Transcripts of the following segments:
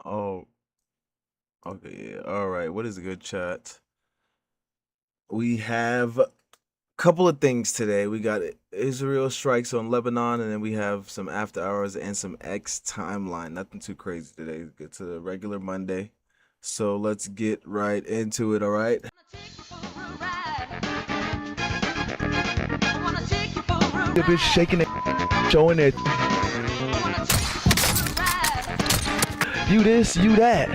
Oh, okay, yeah. All right. What is a good chat? We have a couple of things today. We got Israel strikes on Lebanon, and then we have some after hours and some X timeline. Nothing too crazy today. Get to the regular Monday. So let's get right into it, all right? The bitch shaking it, showing it. You this, you that.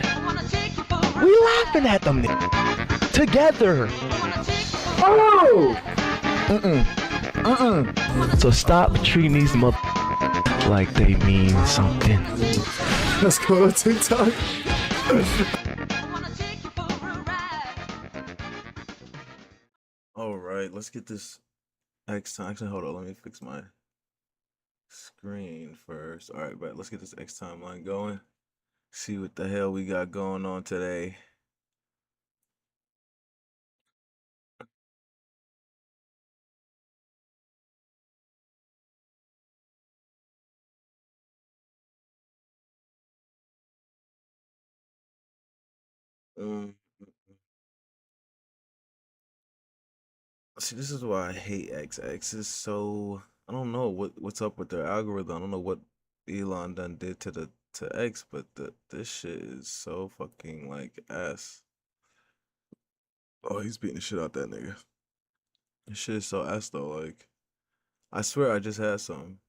We laughing at them together. Oh! So stop treating these mother like they mean something. Let's go to TikTok. All right, let's get this X time. Actually, hold on. Let me fix my screen first. All right, but let's get this X timeline going. See what the hell we got going on today. Um, See, this is why I hate X. X is so I don't know what's up with their algorithm. I don't know what Elon done did to X, but this shit is so fucking like ass. Oh, he's beating the shit out that nigga. This shit is so ass though. Like, I swear I just had some.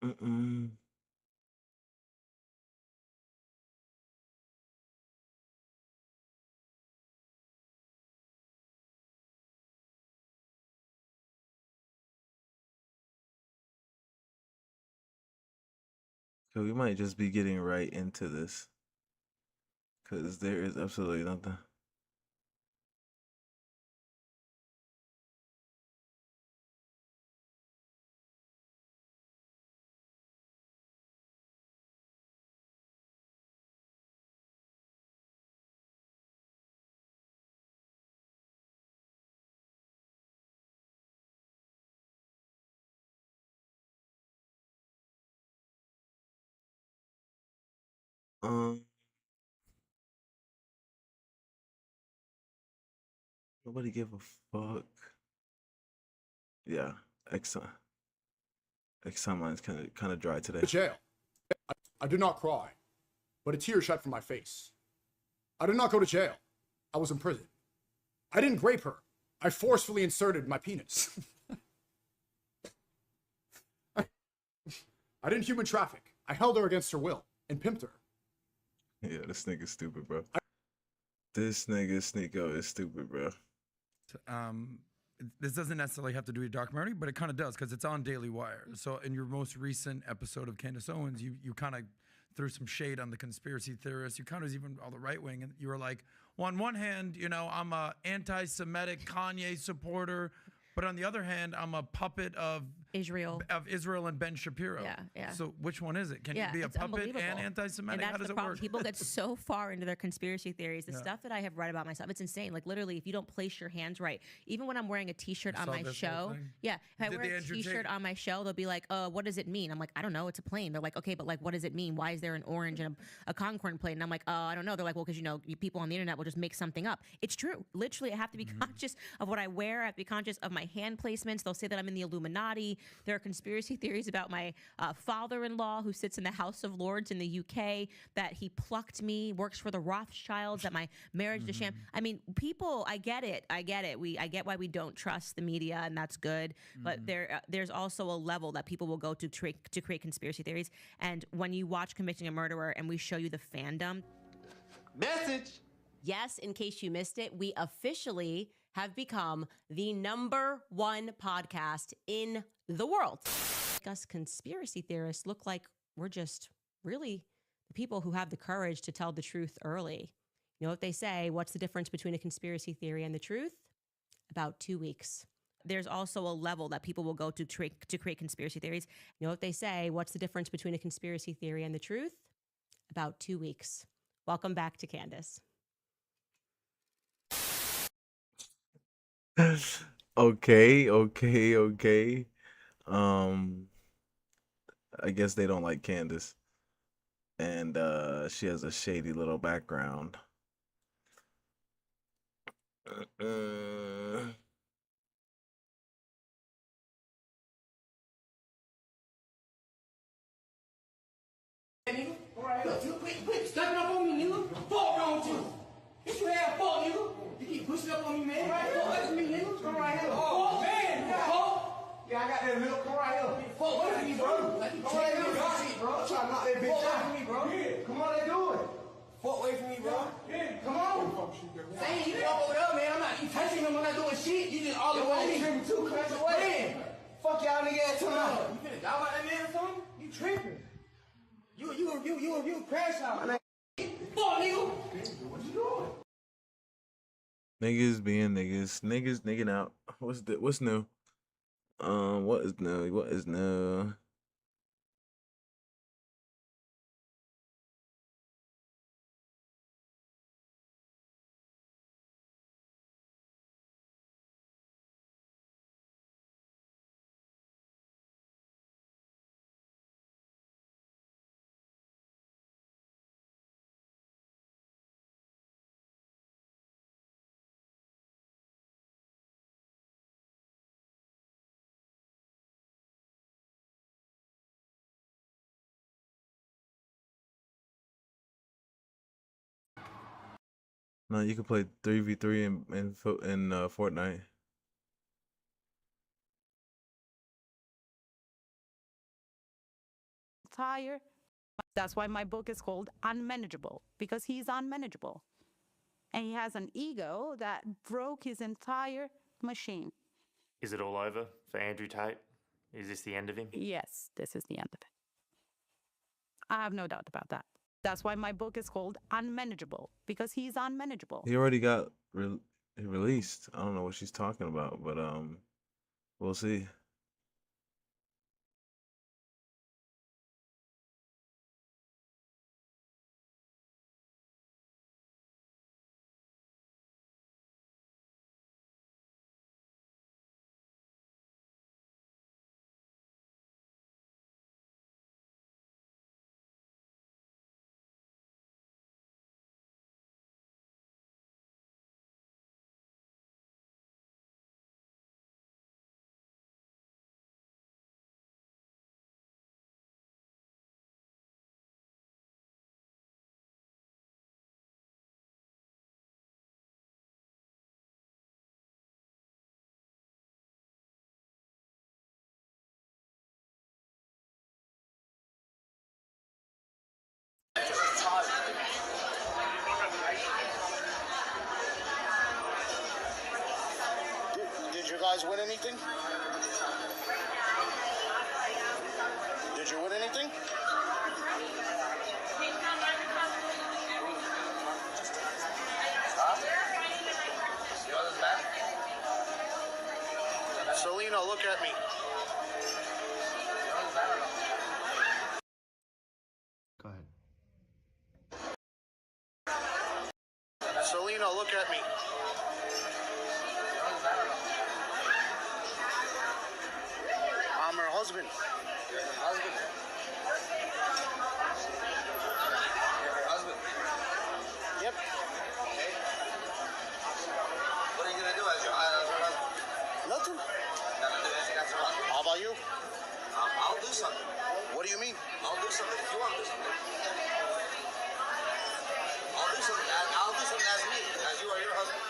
Mm-mm. So we might just be getting right into this, cause there is absolutely nothing. Um, Nobody give a fuck. Yeah, X X timeline's kind of dry today. Jail. I did not cry, but a tear shed from my face. I did not go to jail. I was in prison. I didn't rape her. I forcefully inserted my penis. I didn't human traffic. I held her against her will and pimped her. Yeah, this nigga's stupid, bro. This nigga Sneeko is stupid, bro. um, this doesn't necessarily have to do with a documentary, but it kind of does because it's on Daily Wire. So in your most recent episode of Candace Owens, you kind of threw some shade on the conspiracy theorists. You kind of even all the right wing, and you were like, well, on one hand, I'm a anti-Semitic Kanye supporter, but on the other hand, I'm a puppet of Israel. And Ben Shapiro. Yeah. So which one is it? Can you be a it's puppet unbelievable. and anti-Semitic? And How that's does the it problem. work? People get so far into their conspiracy theories. The stuff that I have read about myself, it's insane. Like literally, if you don't place your hands right, even when I'm wearing a T-shirt on saw my this whole show, thing? if I Did wear the a Andrew T-shirt Tate- on my show, they'll be like, what does it mean? I'm like, I don't know. It's a plane. They're like, okay, but like, what does it mean? Why is there an orange and a Concord plane? And I'm like, I don't know. They're like, well, because people on the internet will just make something up. It's true. Literally, I have to be conscious of what I wear. I have to be conscious of my hand placements. They'll say that I'm in the Illuminati. There are conspiracy theories about my father-in-law who sits in the House of Lords in the UK, that he plucked me, works for the Rothschilds, that my marriage to sham. I mean, people, I get it. I get why we don't trust the media, and that's good. But there's also a level that people will go to create conspiracy theories. And when you watch Convicting a Murderer and we show you the fandom. Message. Yes, in case you missed it, we officially have become the #1 podcast in the world. Us conspiracy theorists look like we're just really the people who have the courage to tell the truth early. You know what they say? What's the difference between a conspiracy theory and the truth? About 2 weeks. There's also a level that people will go to create conspiracy theories. You know what they say? What's the difference between a conspiracy theory and the truth? About 2 weeks. Welcome back to Candace. Okay, okay, okay. Um, I guess they don't like Candace, and she has a shady little background. Uh, Nigga, all right, look, you quit stepping up on me, nigga. Fuck wrong with you? What you have for, nigga? You keep pushing up on me, man. Right, fuck with me, nigga. Come right here. Oh, man, fuck. Yeah, I got that milk. Come right here. Fuck with me, bro. Like you right here, bro. I'm trying to knock that bitch out. Fuck with me, bro. Yeah. Come on, let's do it. Fuck away from me, bro. Yeah. Come on. Saying you walk over there, man. I'm not. You touching him. I'm not doing shit. You just all the way. You tripping too, cuz. Man. Fuck y'all nigga ass tonight. You finna die about that man or something? You tripping. You crash out. Fuck, nigga. What you doing? Niggas being niggas, niggas nigging out. What's new? What is new? What is new? No, you can play 3v3 in Fortnite. Tired. That's why my book is called Unmanageable, because he's unmanageable. And he has an ego that broke his entire machine. Is it all over for Andrew Tate? Is this the end of him? Yes, this is the end of it. I have no doubt about that. That's why my book is called Unmanageable, because he's unmanageable. He already got released. I don't know what she's talking about, but we'll see. Did you guys win anything? Did you win anything? Selena, look at me. Go ahead. Selena, look at me. I'm her husband. You're her husband. You're her husband. Yep. Okay. What are you gonna do as her husband? Nothing. Not gonna do anything as her husband. How about you? I'll do something. What do you mean? I'll do something if you want to do something. I'll do something. I'll do something as me, as you are your husband.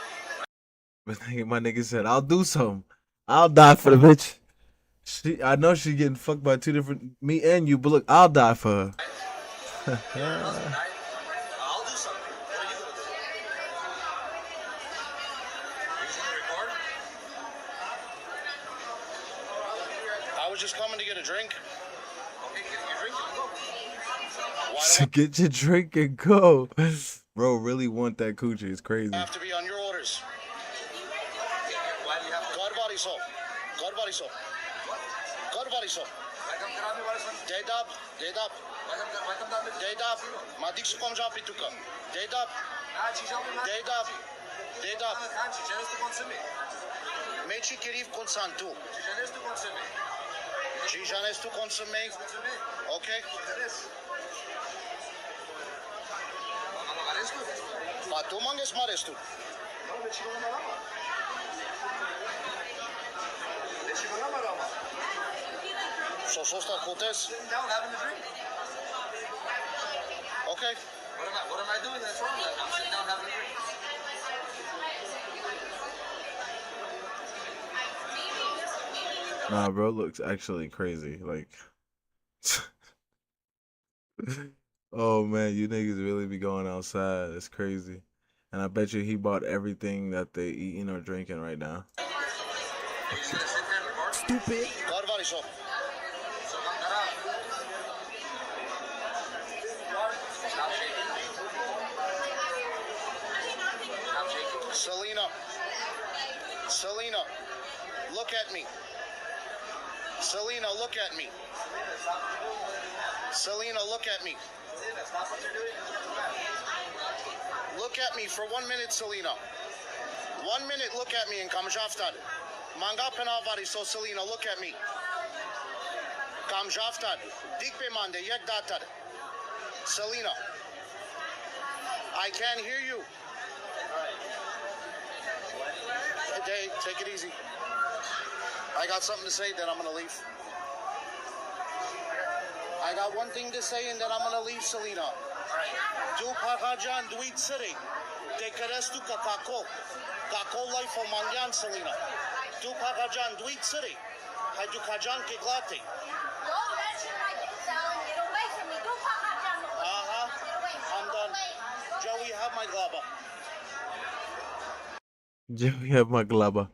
But my nigga said, "I'll do something. I'll die for the bitch." I know she getting fucked by two different me and you, but look, I'll die for her. You're her husband, right? I'll do something. What are you gonna do? Are you gonna record? I was just coming to get a drink. Okay, get your drink and go. Why So do get your drink and go. Bro, really want that coochie. It's crazy. I have to be on your orders? Why do you have to? God body so. God body so. God body so. Dedap. Dedap. Dedap. Madik su kom japi tuka. Dedap. Dedap. Dedap. ce cheriv consantu. Ci janesc tu consumei? Ok. Pa tu manges mares tu. So sosta kutes? Down having a drink. Okay. What am I doing that's wrong then? I'm sitting down having a drink. Nah, bro, looks actually crazy. Like, oh man, you niggas really be going outside. It's crazy. And I bet you he bought everything that they eating or drinking right now. Stupid. Garvariso. Selena. Selena, look at me. Selena, look at me. Selena, look at me. Look at me for 1 minute, Selena. 1 minute, look at me and kamjaftad. Manga penavari, so Selena, look at me. Kamjaftad. Dikpe mande, yek datad. Selena, I can't hear you. Hey, take it easy. I got something to say, then I'm gonna leave. I got one thing to say, and then I'm gonna leave, Selena. Du pakajan duit city. Te karestu kakako. Kako life o mangan, Selena. Du pakajan duit city. Hai du kajan ke glate. Don't mention my sound. Get away from me. Don't pop my down. I'm done. Joey, have my glaba. Joey have my glaba.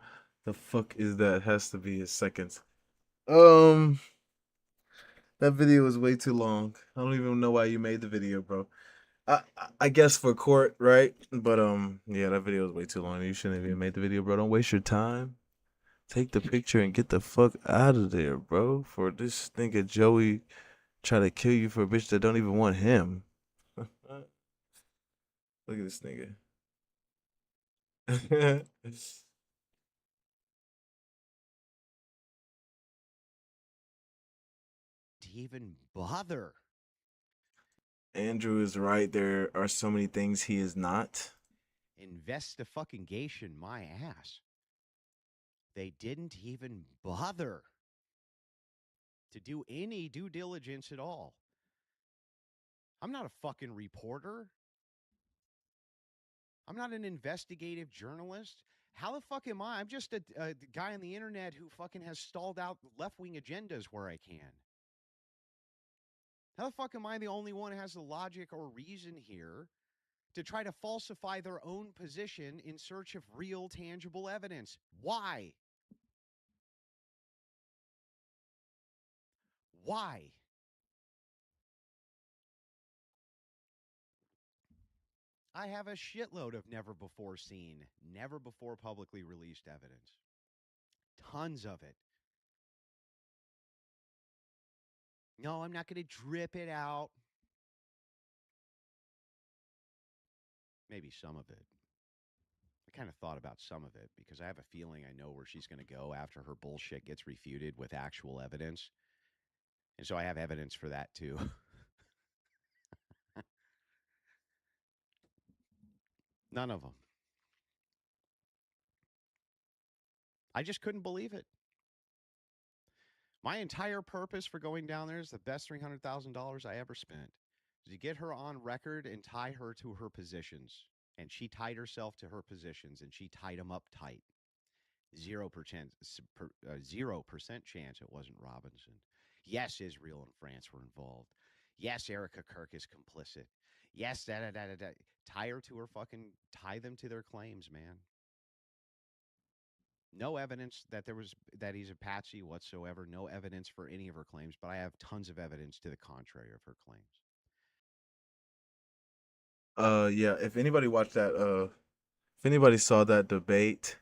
The fuck is that? Has to be his seconds. That video is way too long. I don't even know why you made the video, bro. I guess for court, right? But yeah, that video is way too long. You shouldn't have even made the video, bro. Don't waste your time. Take the picture and get the fuck out of there, bro. For this nigga Joey try to kill you for a bitch that don't even want him. Look at this nigga. To even bother. Andrew is right. There are so many things he is not. Investigation, my ass. They didn't even bother to do any due diligence at all. I'm not a fucking reporter. I'm not an investigative journalist. How the fuck am I? I'm just a guy on the internet who fucking has stalled out left-wing agendas where I can. How the fuck am I the only one who has the logic or reason here to try to falsify their own position in search of real, tangible evidence? Why? Why? I have a shitload of never before seen, never before publicly released evidence. Tons of it. No, I'm not going to drip it out. Maybe some of it. I kind of thought about some of it because I have a feeling I know where she's going to go after her bullshit gets refuted with actual evidence. And so I have evidence for that too. None of them. I just couldn't believe it. My entire purpose for going down there is the best $300,000 I ever spent. To get her on record and tie her to her positions. And she tied herself to her positions and she tied them up tight. 0% chance it wasn't Robinson. Yes, Israel and France were involved. Yes, Erica Kirk is complicit. Yes, da-da-da-da-da. Tie them to their claims, man. No evidence that he's a patsy whatsoever. No evidence for any of her claims, but I have tons of evidence to the contrary of her claims. Yeah, if anybody watched that, if anybody saw that debate,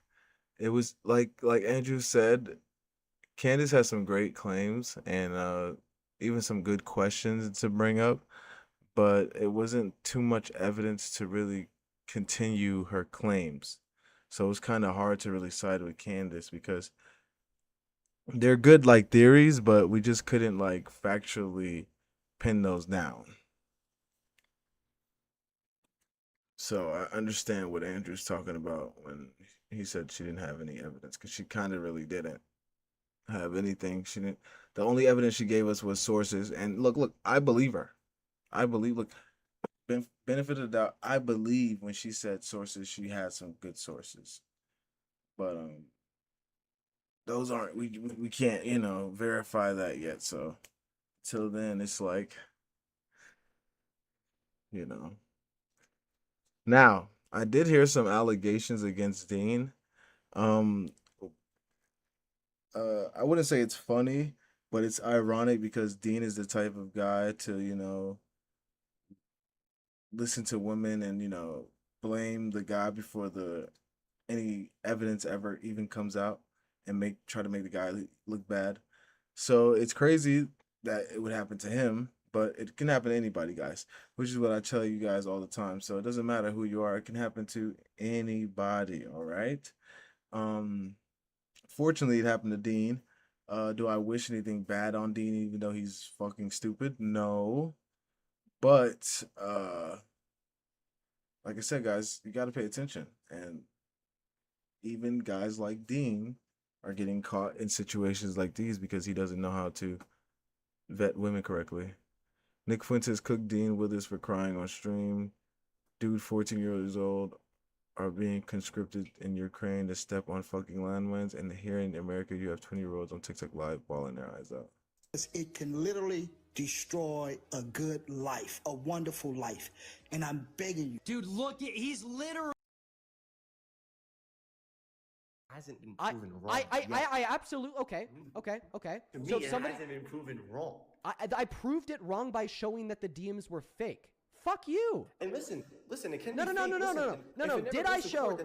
it was like Andrew said, Candace has some great claims and even some good questions to bring up, but it wasn't too much evidence to really continue her claims. So it's kind of hard to really side with Candace because they're good like theories, but we just couldn't like factually pin those down. So I understand what Andrew's talking about when he said she didn't have any evidence because she kind of really didn't have anything. She didn't. The only evidence she gave us was sources. And look, I believe her. I believe. Look, benefit of the doubt. I believe when she said sources, she had some good sources. But those aren't. We can't verify that yet. So till then, it's like you know. Now I did hear some allegations against Dean. Um, I wouldn't say it's funny, but it's ironic because Dean is the type of guy to, listen to women and, blame the guy before the any evidence ever even comes out and try to make the guy look bad. So it's crazy that it would happen to him, but it can happen to anybody, guys, which is what I tell you guys all the time. So it doesn't matter who you are, it can happen to anybody, all right? Um Fortunately, it happened to Dean. Do I wish anything bad on Dean, even though he's fucking stupid? No. But like I said, guys, you got to pay attention. And even guys like Dean are getting caught in situations like these because he doesn't know how to vet women correctly. Nick Fuentes cooked Dean Withers for crying on stream. Dude, 14 years old, are being conscripted in Ukraine to step on fucking landmines, and here in America, you have 20-year-olds on TikTok live bawling their eyes out. It can literally destroy a good life, a wonderful life. And I'm begging you. Dude, look, he's literally hasn't been proven wrong. I absolutely okay. To me, So it somebody, hasn't been proven wrong. I proved it wrong by showing that the DMs were fake. Fuck you. And listen, it can No. be fake. No. Did I show?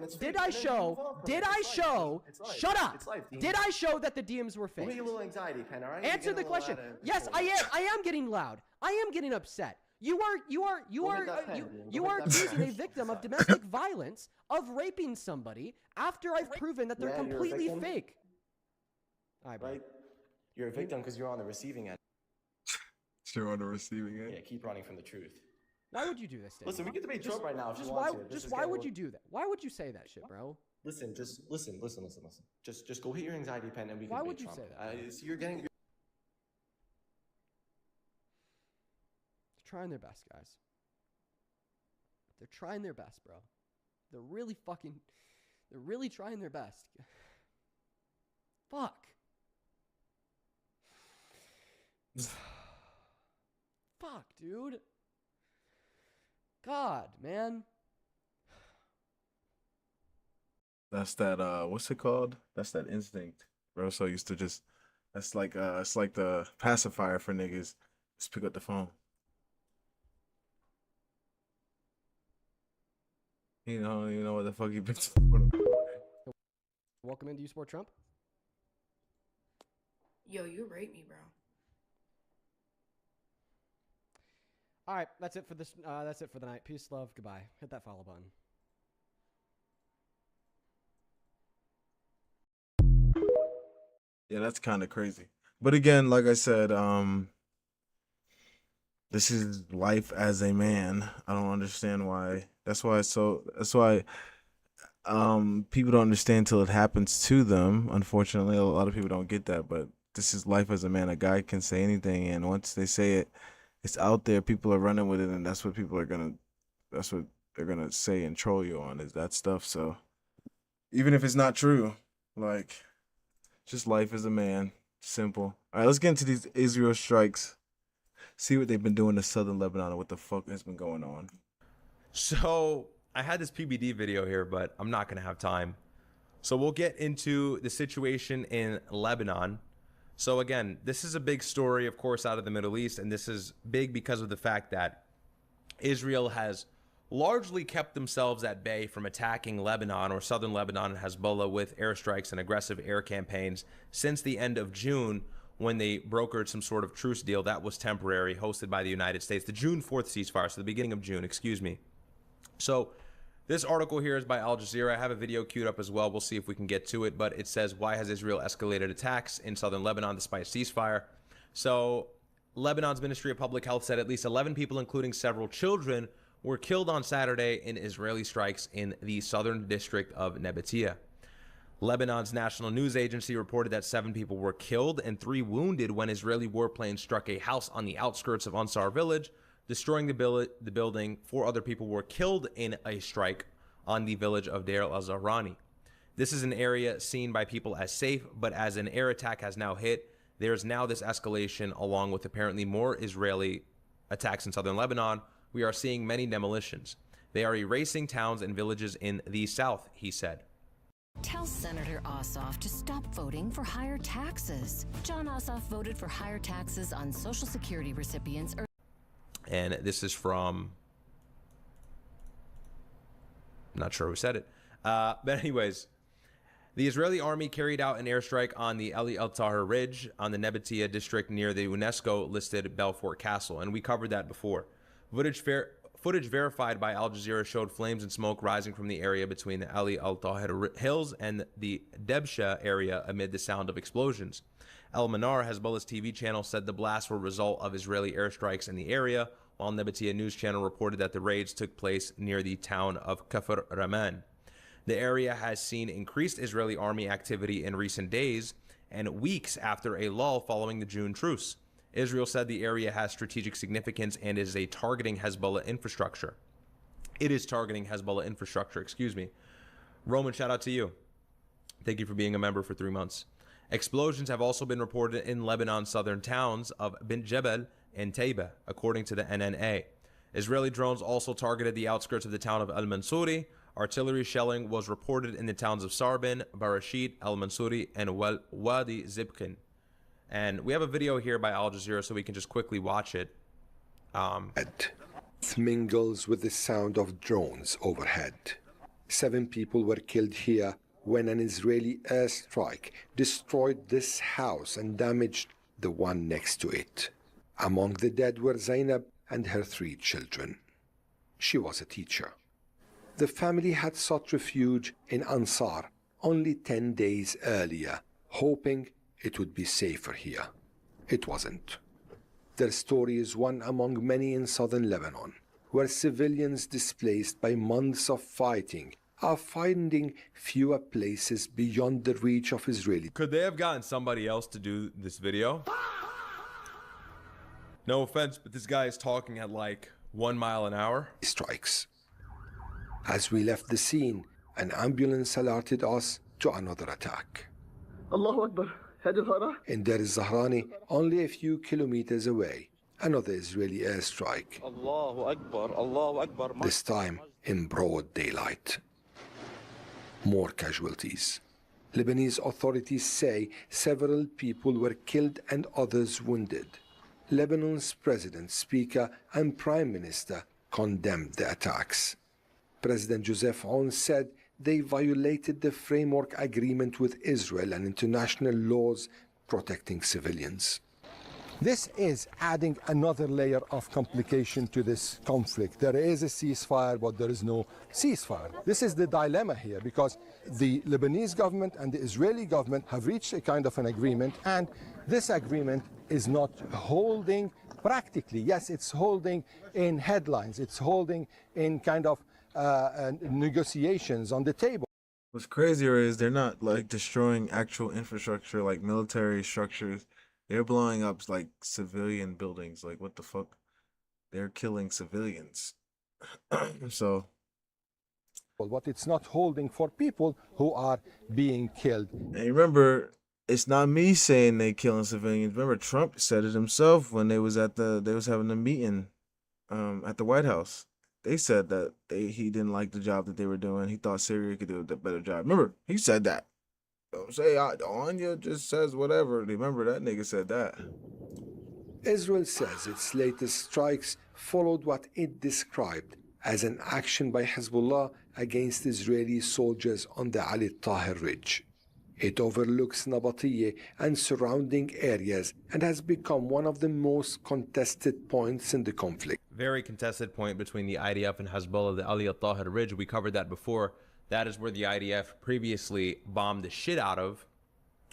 Shut up. Did I show that the DMs were fake? Give me a little anxiety, Pen, all right? Answer the question. Yes, I am. I am getting loud. I am getting upset. You are accusing a victim of domestic violence of raping somebody after I've proven that they're completely fake. All right, bro. Right? You're a victim because you're on the receiving end. You're on the receiving end? Yeah, keep running from the truth. Why would you do this, Dave? Listen, we get to be Trump right now if you Just want why? to. Just why would you do that? Why would you say that shit, bro? Listen, just listen. Just go hit your anxiety pen and we can Why debate would you Trump. say that? So you're getting. They're trying their best, guys. They're trying their best, bro. They're really trying their best. Fuck. Fuck, dude. God, man. That's that, what's it called? That's that instinct. Bro, so used to just, that's like, it's like the pacifier for niggas. Just pick up the phone. You know what the fuck you picked up. Welcome into You Support Trump. Yo, you rate me, bro. All right, that's it for this. That's it for the night. Peace, love, goodbye. Hit that follow button. Yeah, that's kind of crazy. But again, like I said, this is life as a man. I don't understand why. That's why people don't understand till it happens to them. Unfortunately, a lot of people don't get that, but this is life as a man. A guy can say anything, and once they say it, it's out there. People are running with it, and that's what they're gonna say and troll you on, is that stuff. So even if it's not true, like, just life as a man. Simple. All right, let's get into these Israel strikes. See what they've been doing to southern Lebanon and what the fuck has been going on. So I had this PBD video here, but I'm not going to have time. So we'll get into the situation in Lebanon. So again, this is a big story, of course, out of the Middle East. And this is big because of the fact that Israel has largely kept themselves at bay from attacking Lebanon or southern Lebanon and Hezbollah with airstrikes and aggressive air campaigns since the end of June, when they brokered some sort of truce deal that was temporary, hosted by the United States. The June 4th ceasefire, so the beginning of June, excuse me. So This article here is by Al Jazeera. I have a video queued up as well. We'll see if we can get to it, but it says, why has Israel escalated attacks in southern Lebanon despite ceasefire? So Lebanon's Ministry of Public Health said at least 11 people, including several children, were killed on Saturday in Israeli strikes in the southern district of Nebatia. Lebanon's national news agency reported that 7 people were killed and 3 wounded when Israeli warplanes struck a house on the outskirts of Ansar village, destroying the building. 4 other people were killed in a strike on the village of Deir al-Zahrani. This is an area seen by people as safe, but as an air attack has now hit, there's now this escalation along with apparently more Israeli attacks in southern Lebanon. We are seeing many demolitions. They are erasing towns and villages in the south, he said. Tell Senator Ossoff to stop voting for higher taxes. John Ossoff voted for higher taxes on Social Security recipients. And this is from, I'm not sure who said it. But anyways, the Israeli army carried out an airstrike on the Ali al-Tahir Ridge on the Nebatia district near the UNESCO-listed Belfort Castle, and we covered that before. Footage verified by Al Jazeera showed flames and smoke rising from the area between the Ali al-Tahir Hills and the Debsha area amid the sound of explosions. El Manar, Hezbollah's TV channel, said the blasts were a result of Israeli airstrikes in the area, while Nebatia News Channel reported that the raids took place near the town of Kafr Raman. The area has seen increased Israeli army activity in recent days and weeks after a lull following the June truce. Israel said the area has strategic significance and is targeting Hezbollah infrastructure. It is targeting Hezbollah infrastructure, excuse me. Roman, shout out to you. Thank you for being a member for 3 months. Explosions have also been reported in Lebanon's southern towns of Bint Jebel and Taiba, according to the NNA. Israeli drones also targeted the outskirts of the town of Al-Mansouri. Artillery shelling was reported in the towns of Sarbin, Barashit, Al-Mansouri, and Wadi Zibkin. And we have a video here by Al Jazeera, so we can just quickly watch it. Mingles with the sound of drones overhead. 7 people were killed here when an Israeli airstrike destroyed this house and damaged the one next to it. Among the dead were Zainab and her 3 children. She was a teacher. The family had sought refuge in Ansar only 10 days earlier, hoping it would be safer here. It wasn't. Their story is one among many in southern Lebanon, where civilians displaced by months of fighting are finding fewer places beyond the reach of Israeli. Could they have gotten somebody else to do this video? No offense, but this guy is talking at like 1 mile an hour. Strikes. As we left the scene, an ambulance alerted us to another attack. Allahu Akbar. In Deir al-Zahrani, only a few kilometers away, another Israeli airstrike. Allahu Akbar, Allahu Akbar. This time in broad daylight. More casualties. Lebanese authorities say several people were killed and others wounded. Lebanon's president, speaker, and prime minister condemned the attacks. President Joseph Aoun said they violated the framework agreement with Israel and international laws protecting civilians. This is adding another layer of complication to this conflict. There is a ceasefire, but there is no ceasefire. This is the dilemma here, because the Lebanese government and the Israeli government have reached a kind of an agreement, and this agreement is not holding practically. Yes, it's holding in headlines. It's holding in kind of negotiations on the table. What's crazier is they're not like destroying actual infrastructure like military structures. They're blowing up like civilian buildings. Like, what the fuck? They're killing civilians. So, what it's not holding for people who are being killed. And remember, it's not me saying they killing civilians. Remember, Trump said it himself when they was having a meeting at the White House. They said that he didn't like the job that they were doing. He thought Syria could do a better job. Remember, he said that. Don't say Anya just says whatever. Remember, that nigga said that. Israel says its latest strikes followed what it described as an action by Hezbollah against Israeli soldiers on the Ali al-Tahir Ridge. It overlooks Nabateeh and surrounding areas and has become one of the most contested points in the conflict. Very contested point between the IDF and Hezbollah, the Ali al-Tahir Ridge. We covered that before. That is where the IDF previously bombed the shit out of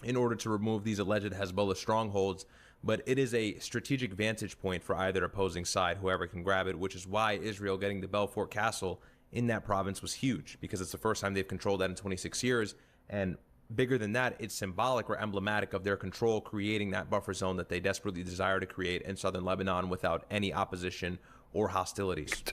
in order to remove these alleged Hezbollah strongholds. But it is a strategic vantage point for either opposing side, whoever can grab it, which is why Israel getting the Belfort Castle in that province was huge, because it's the first time they've controlled that in 26 years. And bigger than that, it's symbolic or emblematic of their control, creating that buffer zone that they desperately desire to create in southern Lebanon without any opposition or hostilities.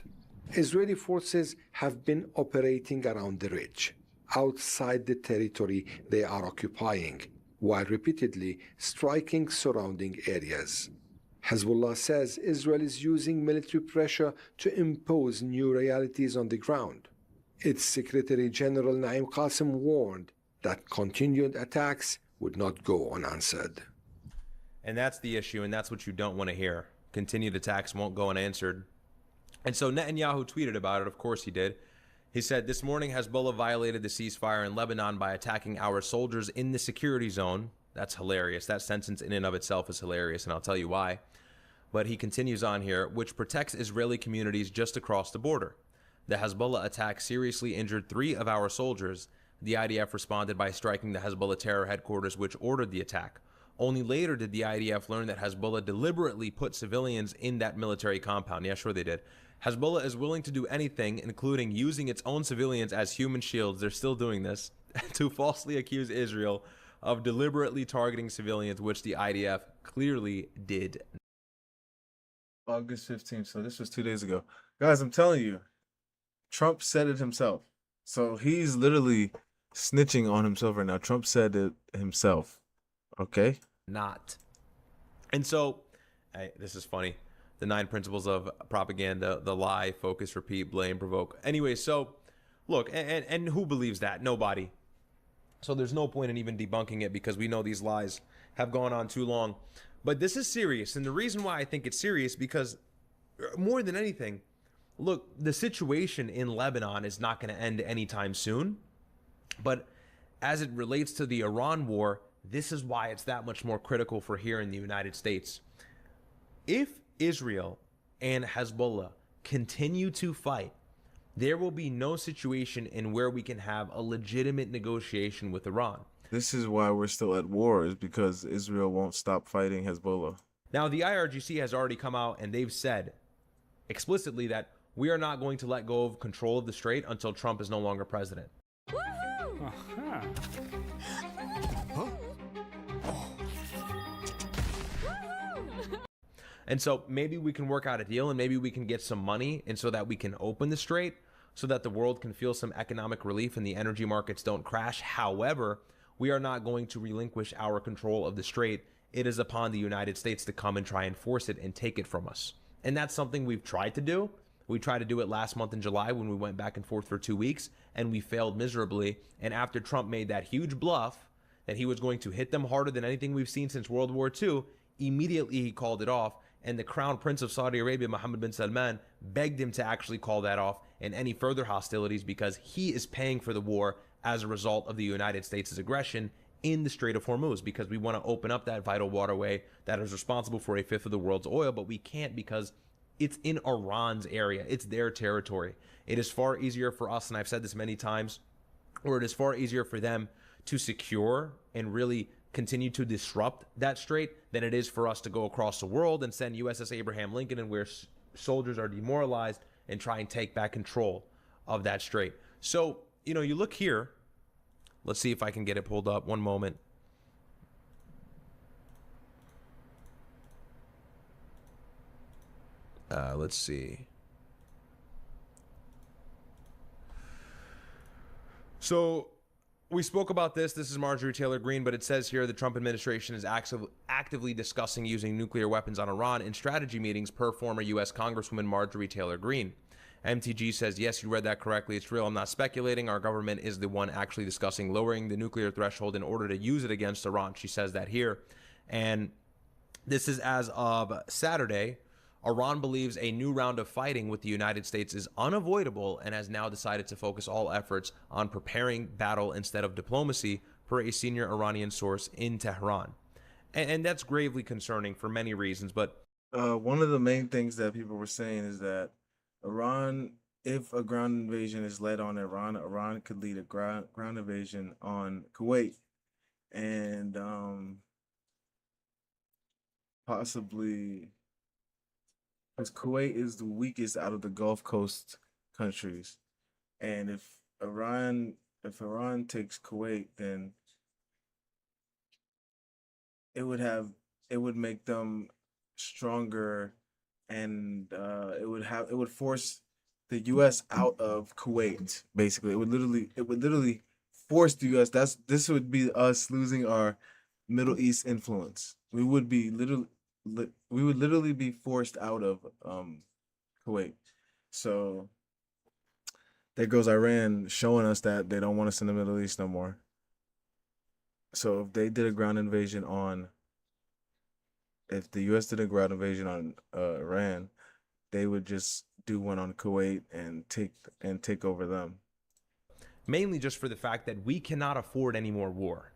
Israeli forces have been operating around the ridge, outside the territory they are occupying, while repeatedly striking surrounding areas. Hezbollah says Israel is using military pressure to impose new realities on the ground. Its Secretary General Naim Qassem warned that continued attacks would not go unanswered. And that's the issue, and that's what you don't want to hear. Continued attacks won't go unanswered. And so Netanyahu tweeted about it. Of course he did. He said, "This morning, Hezbollah violated the ceasefire in Lebanon by attacking our soldiers in the security zone." That's hilarious. That sentence in and of itself is hilarious, and I'll tell you why. But he continues on here, "which protects Israeli communities just across the border. The Hezbollah attack seriously injured 3 of our soldiers. The IDF responded by striking the Hezbollah terror headquarters, which ordered the attack. Only later did the IDF learn that Hezbollah deliberately put civilians in that military compound." Yeah, sure they did. Hezbollah is willing to do anything, including using its own civilians as human shields. They're still doing this to falsely accuse Israel of deliberately targeting civilians, which the IDF clearly did. August 15th, so this was 2 days ago. Guys, I'm telling you, Trump said it himself. So he's literally snitching on himself right now. Trump said it himself. Okay? Not. And so, hey, this is funny. The 9 principles of propaganda: the lie, focus, repeat, blame, provoke. Anyway, so look, and who believes that? Nobody. So there's no point in even debunking it, because we know these lies have gone on too long. But this is serious. And the reason why I think it's serious, because more than anything, look, the situation in Lebanon is not going to end anytime soon. But as it relates to the Iran war, this is why it's that much more critical for here in the United States. If Israel and Hezbollah continue to fight, there will be no situation in where we can have a legitimate negotiation with Iran. This is why we're still at war, is because Israel won't stop fighting Hezbollah. Now, the IRGC has already come out and they've said explicitly that we are not going to let go of control of the strait until Trump is no longer president. And so maybe we can work out a deal, and maybe we can get some money, and so that we can open the strait, so that the world can feel some economic relief and the energy markets don't crash. However, we are not going to relinquish our control of the strait. It is upon the United States to come and try and force it and take it from us. And that's something we've tried to do. We tried to do it last month in July when we went back and forth for 2 weeks, and we failed miserably. And after Trump made that huge bluff that he was going to hit them harder than anything we've seen since World War II, immediately he called it off. And the Crown Prince of Saudi Arabia, Mohammed bin Salman, begged him to actually call that off and any further hostilities, because he is paying for the war as a result of the United States' aggression in the Strait of Hormuz, because we want to open up that vital waterway that is responsible for 1/5 of the world's oil, but we can't because it's in Iran's area. It's their territory. It is far easier for us, and I've said this many times, or it is far easier for them to secure and really continue to disrupt that strait than it is for us to go across the world and send USS Abraham Lincoln and where soldiers are demoralized and try and take back control of that strait. So, you know, you look here. Let's see if I can get it pulled up. One moment. Let's see. So we spoke about this. This is Marjorie Taylor Greene, but it says here the Trump administration is actively discussing using nuclear weapons on Iran in strategy meetings, per former U.S. Congresswoman Marjorie Taylor Greene. MTG says, yes, you read that correctly. It's real. I'm not speculating. Our government is the one actually discussing lowering the nuclear threshold in order to use it against Iran. She says that here. And this is as of Saturday. Iran believes a new round of fighting with the United States is unavoidable and has now decided to focus all efforts on preparing battle instead of diplomacy, per a senior Iranian source in Tehran. And that's gravely concerning for many reasons. But one of the main things that people were saying is that Iran, if a ground invasion is led on Iran, Iran could lead a ground invasion on Kuwait, and possibly because Kuwait is the weakest out of the Gulf Coast countries, and if Iran takes Kuwait, then it would have it would make them stronger, and it would force the U.S. out of Kuwait. Basically, it would literally force the U.S. This would be us losing our Middle East influence. We would literally be forced out of Kuwait. So there goes Iran showing us that they don't want us in the Middle East no more. So if the U.S. did a ground invasion on Iran, they would just do one on Kuwait and take over them. mainly just for the fact that we cannot afford any more war.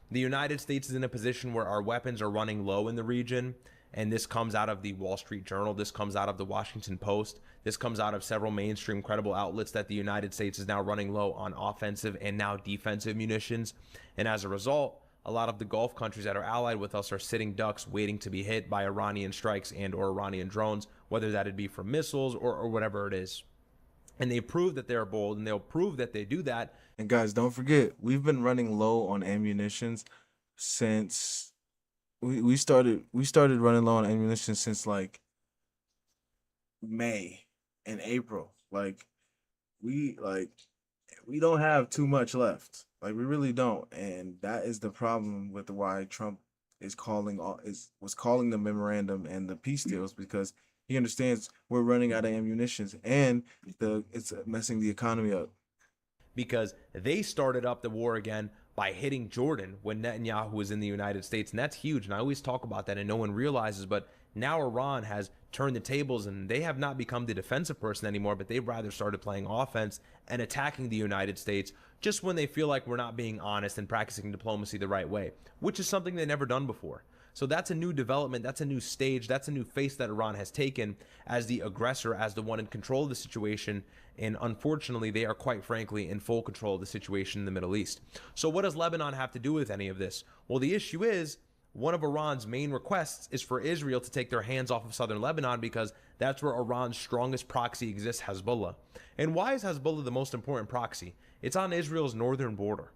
The United States is in a position where our weapons are running low in the region, and this comes out of the Wall Street Journal, this comes out of the Washington Post, this comes out of several mainstream credible outlets that the United States is now running low on offensive and now defensive munitions. And as a result, a lot of the Gulf countries that are allied with us are sitting ducks waiting to be hit by Iranian strikes and or Iranian drones, whether that'd be from missiles or whatever it is. And they prove that they're bold, and they'll prove that they do that. And guys, don't forget, we've been running low on ammunitions since we started running low on ammunition since like May and April. We don't have too much left. Like, we really don't. And that is the problem with why Trump was calling the memorandum and the peace deals, because he understands we're running out of ammunitions and it's messing the economy up. Because they started up the war again by hitting Jordan when Netanyahu was in the United States. And that's huge. And I always talk about that and no one realizes, but now Iran has turned the tables and they have not become the defensive person anymore, but they've rather started playing offense and attacking the United States just when they feel like we're not being honest and practicing diplomacy the right way, which is something they've never done before. So that's a new development, that's a new stage, that's a new face that Iran has taken as the aggressor, as the one in control of the situation. And unfortunately, they are quite frankly in full control of the situation in the Middle East. So what does Lebanon have to do with any of this? Well, the issue is one of Iran's main requests is for Israel to take their hands off of southern Lebanon, because that's where Iran's strongest proxy exists, Hezbollah. And why is Hezbollah the most important proxy? It's on Israel's northern border.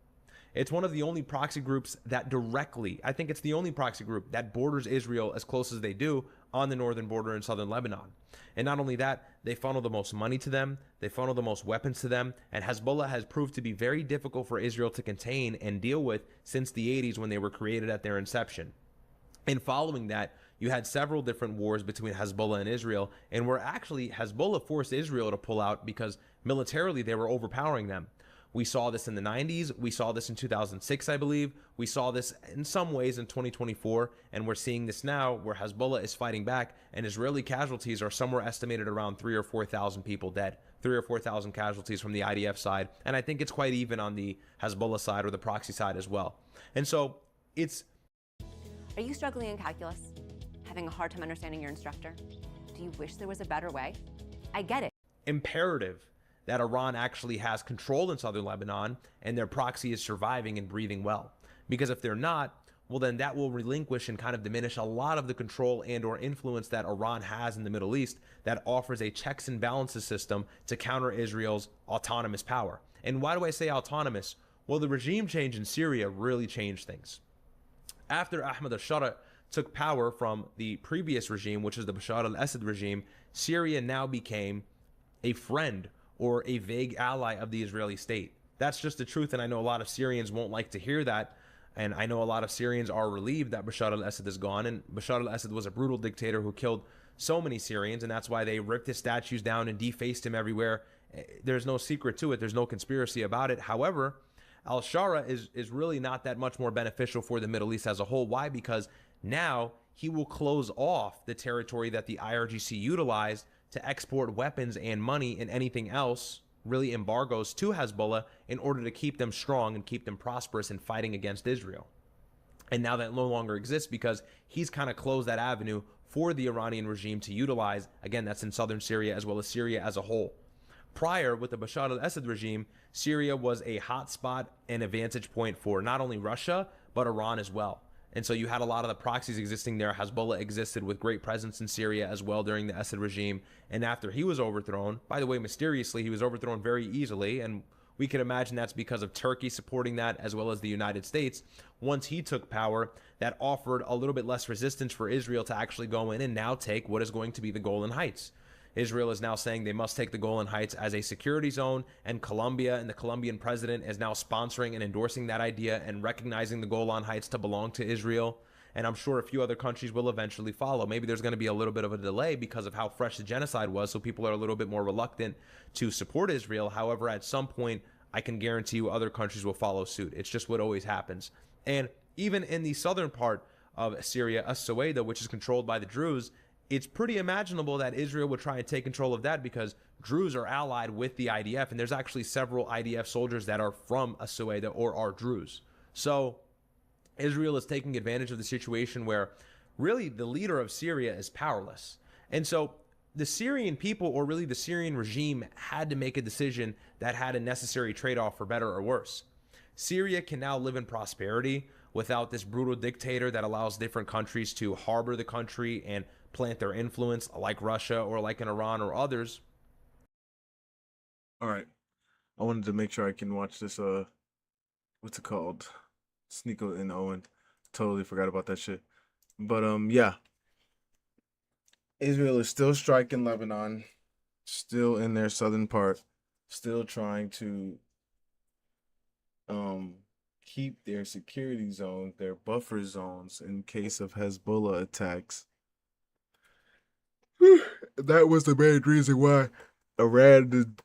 It's one of the only proxy groups that directly, I think it's the only proxy group that borders Israel as close as they do on the northern border in southern Lebanon. And not only that, they funnel the most money to them, they funnel the most weapons to them, and Hezbollah has proved to be very difficult for Israel to contain and deal with since the 80s when they were created at their inception. And following that, you had several different wars between Hezbollah and Israel, and where actually Hezbollah forced Israel to pull out because militarily they were overpowering them. We saw this in the 90s. We saw this in 2006, I believe. We saw this in some ways in 2024. And we're seeing this now where Hezbollah is fighting back and Israeli casualties are somewhere estimated around 3,000 or 4,000 people dead, 3,000 or 4,000 casualties from the IDF side. And I think it's quite even on the Hezbollah side or the proxy side as well. And so it's... Are you struggling in calculus? Having a hard time understanding your instructor? Do you wish there was a better way? I get it. Imperative that Iran actually has control in southern Lebanon and their proxy is surviving and breathing well. Because if they're not, well, then that will relinquish and kind of diminish a lot of the control and or influence that Iran has in the Middle East that offers a checks and balances system to counter Israel's autonomous power. And why do I say autonomous? Well, the regime change in Syria really changed things. After Ahmad al-Shara took power from the previous regime, which is the Bashar al-Assad regime, Syria now became a friend or a vague ally of the Israeli state. That's just the truth, and I know a lot of Syrians won't like to hear that, and I know a lot of Syrians are relieved that Bashar al-Assad is gone, and Bashar al-Assad was a brutal dictator who killed so many Syrians, and that's why they ripped his statues down and defaced him everywhere. There's no secret to it. There's no conspiracy about it. However, al-Shara is really not that much more beneficial for the Middle East as a whole. Why? Because now he will close off the territory that the IRGC utilized to export weapons and money and anything else really embargoes to Hezbollah in order to keep them strong and keep them prosperous in fighting against Israel. And now that no longer exists because he's kind of closed that avenue for the Iranian regime to utilize. Again, that's in southern Syria as well as Syria as a whole. Prior, with the Bashar al-Assad regime, Syria was a hotspot and a vantage point for not only Russia, but Iran as well. And so you had a lot of the proxies existing there. Hezbollah existed with great presence in Syria as well during the Assad regime. And after he was overthrown, by the way, mysteriously, he was overthrown very easily. And we can imagine that's because of Turkey supporting that as well as the United States. Once he took power, that offered a little bit less resistance for Israel to actually go in and now take what is going to be the Golan Heights. Israel is now saying they must take the Golan Heights as a security zone, and Colombia and the Colombian president is now sponsoring and endorsing that idea and recognizing the Golan Heights to belong to Israel. And I'm sure a few other countries will eventually follow. Maybe there's going to be a little bit of a delay because of how fresh the genocide was, so people are a little bit more reluctant to support Israel. However, at some point, I can guarantee you other countries will follow suit. It's just what always happens. And even in the southern part of Syria, As-Suwaida, which is controlled by the Druze, it's pretty imaginable that Israel would try and take control of that because Druze are allied with the IDF, and there's actually several IDF soldiers that are from As-Suwaida or are Druze. So Israel is taking advantage of the situation where really the leader of Syria is powerless. And so the Syrian people, or really the Syrian regime, had to make a decision that had a necessary trade-off for better or worse. Syria can now live in prosperity without this brutal dictator that allows different countries to harbor the country and plant their influence, like Russia or like in Iran or others. All right. I wanted to make sure I can watch this, what's it called? Sneeko and Owen. Totally forgot about that shit. But, yeah. Israel is still striking Lebanon, still in their southern part, still trying to keep their security zones, their buffer zones in case of Hezbollah attacks. That was the main reason why Iran did,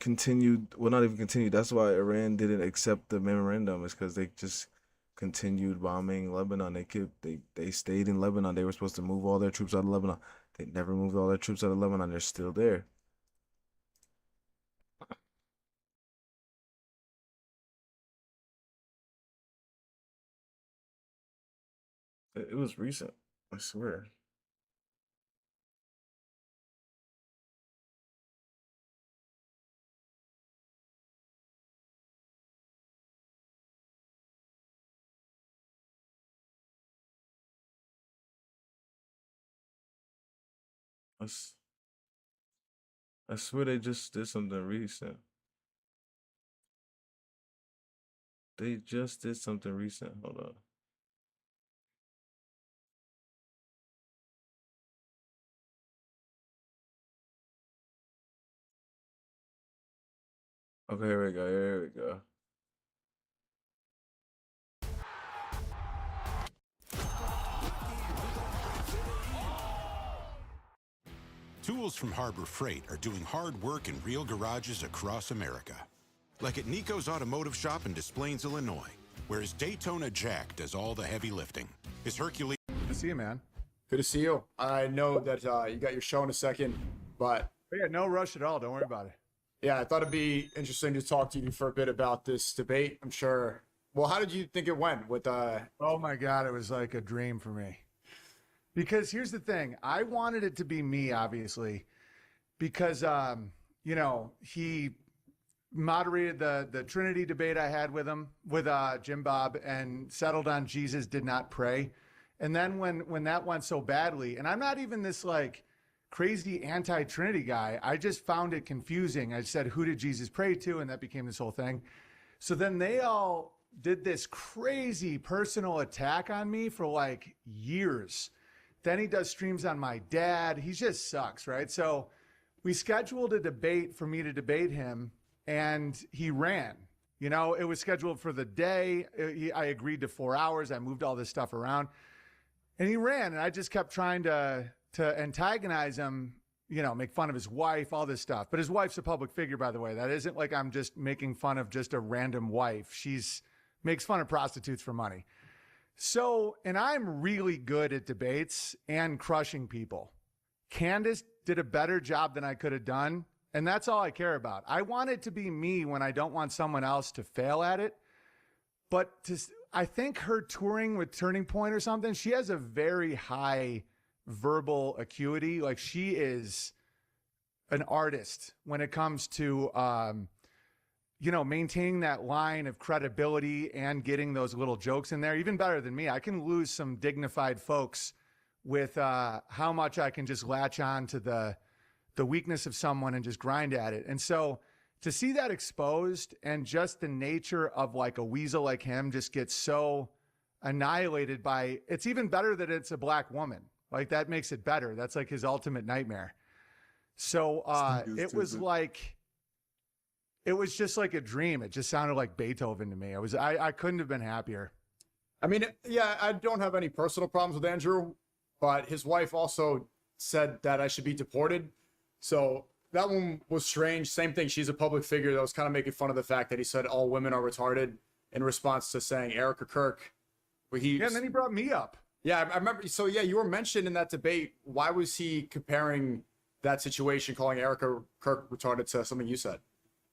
continued, well, not even continued. That's why Iran didn't accept the memorandum, is because they just continued bombing Lebanon. They stayed in Lebanon. They were supposed to move all their troops out of Lebanon. They never moved all their troops out of Lebanon. They're still there. It was recent, I swear. I swear they just did something recent. They just did something recent. Hold on. Okay, here we go. Here we go. Tools from Harbor Freight are doing hard work in real garages across America. Like at Nico's Automotive Shop in Des Plaines, Illinois, where his Daytona Jack does all the heavy lifting. His Hercules... Good to see you, man. Good to see you. I know that you got your show in a second, but... Yeah, no rush at all. Don't worry about it. Yeah, I thought it'd be interesting to talk to you for a bit about this debate. I'm sure... Well, how did you think it went with... Oh, my God. It was like a dream for me. Because here's the thing. I wanted it to be me, obviously, because, you know, he moderated the Trinity debate I had with him, with Jim Bob, and settled on Jesus did not pray. And then when that went so badly, and I'm not even this like crazy anti-Trinity guy, I just found it confusing. I said, who did Jesus pray to? And that became this whole thing. So then they all did this crazy personal attack on me for like years. Then he does streams on my dad. He just sucks, right? So we scheduled a debate for me to debate him, and he ran. You know, it was scheduled for the day. I agreed to 4 hours. I moved all this stuff around, and he ran. And I just kept trying to antagonize him, you know, make fun of his wife, all this stuff. But his wife's a public figure, by the way. That isn't like I'm just making fun of just a random wife. She's makes fun of prostitutes for money. So, and I'm really good at debates and crushing people. Candace did a better job than I could have done. And that's all I care about. I want it to be me when I don't want someone else to fail at it. But I think her touring with Turning Point or something, she has a very high verbal acuity. Like, she is an artist when it comes to, maintaining that line of credibility and getting those little jokes in there. Even better than me. I can lose some dignified folks with how much I can just latch on to the weakness of someone and just grind at it. And so to see that exposed and just the nature of like a weasel like him just gets so annihilated by, it's even better that it's a black woman. Like, that makes it better. That's like his ultimate nightmare. So it was just like a dream. It just sounded like Beethoven to me. I couldn't have been happier. I mean, yeah, I don't have any personal problems with Andrew, but his wife also said that I should be deported. So that one was strange. Same thing. She's a public figure that was kind of making fun of the fact that he said all women are retarded in response to saying Erica Kirk. Yeah, and then he brought me up. Yeah, I remember. So yeah, you were mentioned in that debate. Why was he comparing that situation, calling Erica Kirk retarded, to something you said?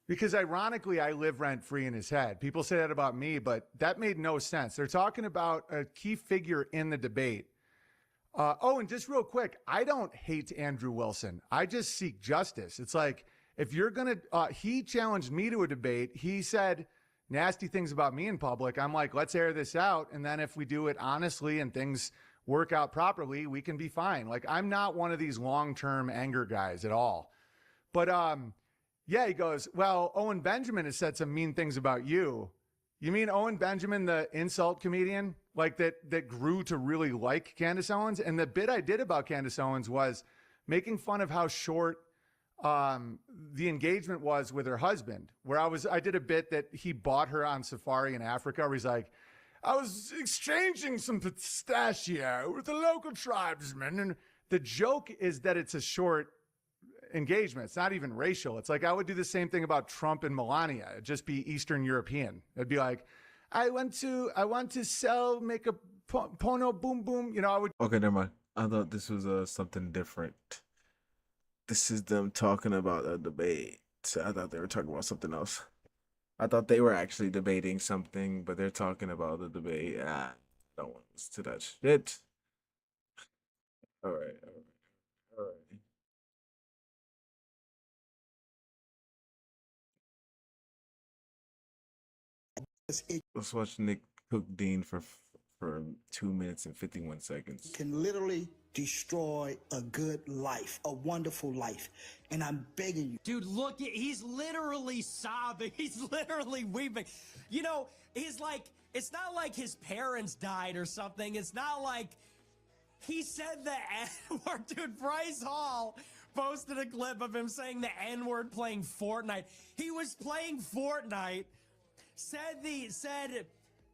Because ironically, I live rent free in his head. People say that about me, but that made no sense. They're talking about a key figure in the debate. And just real quick, I don't hate Andrew Wilson. I just seek justice. It's like, if you're going to, he challenged me to a debate. He said nasty things about me in public. I'm like, let's air this out. And then if we do it honestly and things work out properly, we can be fine. Like, I'm not one of these long-term anger guys at all. But, yeah, he goes, well, Owen Benjamin has said some mean things about you. You mean Owen Benjamin, the insult comedian, like that grew to really like Candace Owens? And the bit I did about Candace Owens was making fun of how short the engagement was with her husband, where I did a bit that he bought her on safari in Africa, where he's like, I was exchanging some pistachio with the local tribesmen. And the joke is that it's a short engagement. It's not even racial. It's like, I would do the same thing about Trump and Melania. It'd just be Eastern European. It'd be like, I want to make a porno boom boom. I would. Okay, never mind. I thought this was something different. This is them talking about a debate. So I thought they were talking about something else. I thought they were actually debating something, but they're talking about the debate. I don't want to listen to that shit. All right. Let's watch Nick cook Dean for 2 minutes and 51 seconds. Can literally destroy a good life, a wonderful life. And I'm begging you. Dude, look, he's literally sobbing. He's literally weeping. He's like, it's not like his parents died or something. It's not like he said the N-word. Dude, Bryce Hall posted a clip of him saying the N-word playing Fortnite. He was playing Fortnite. Said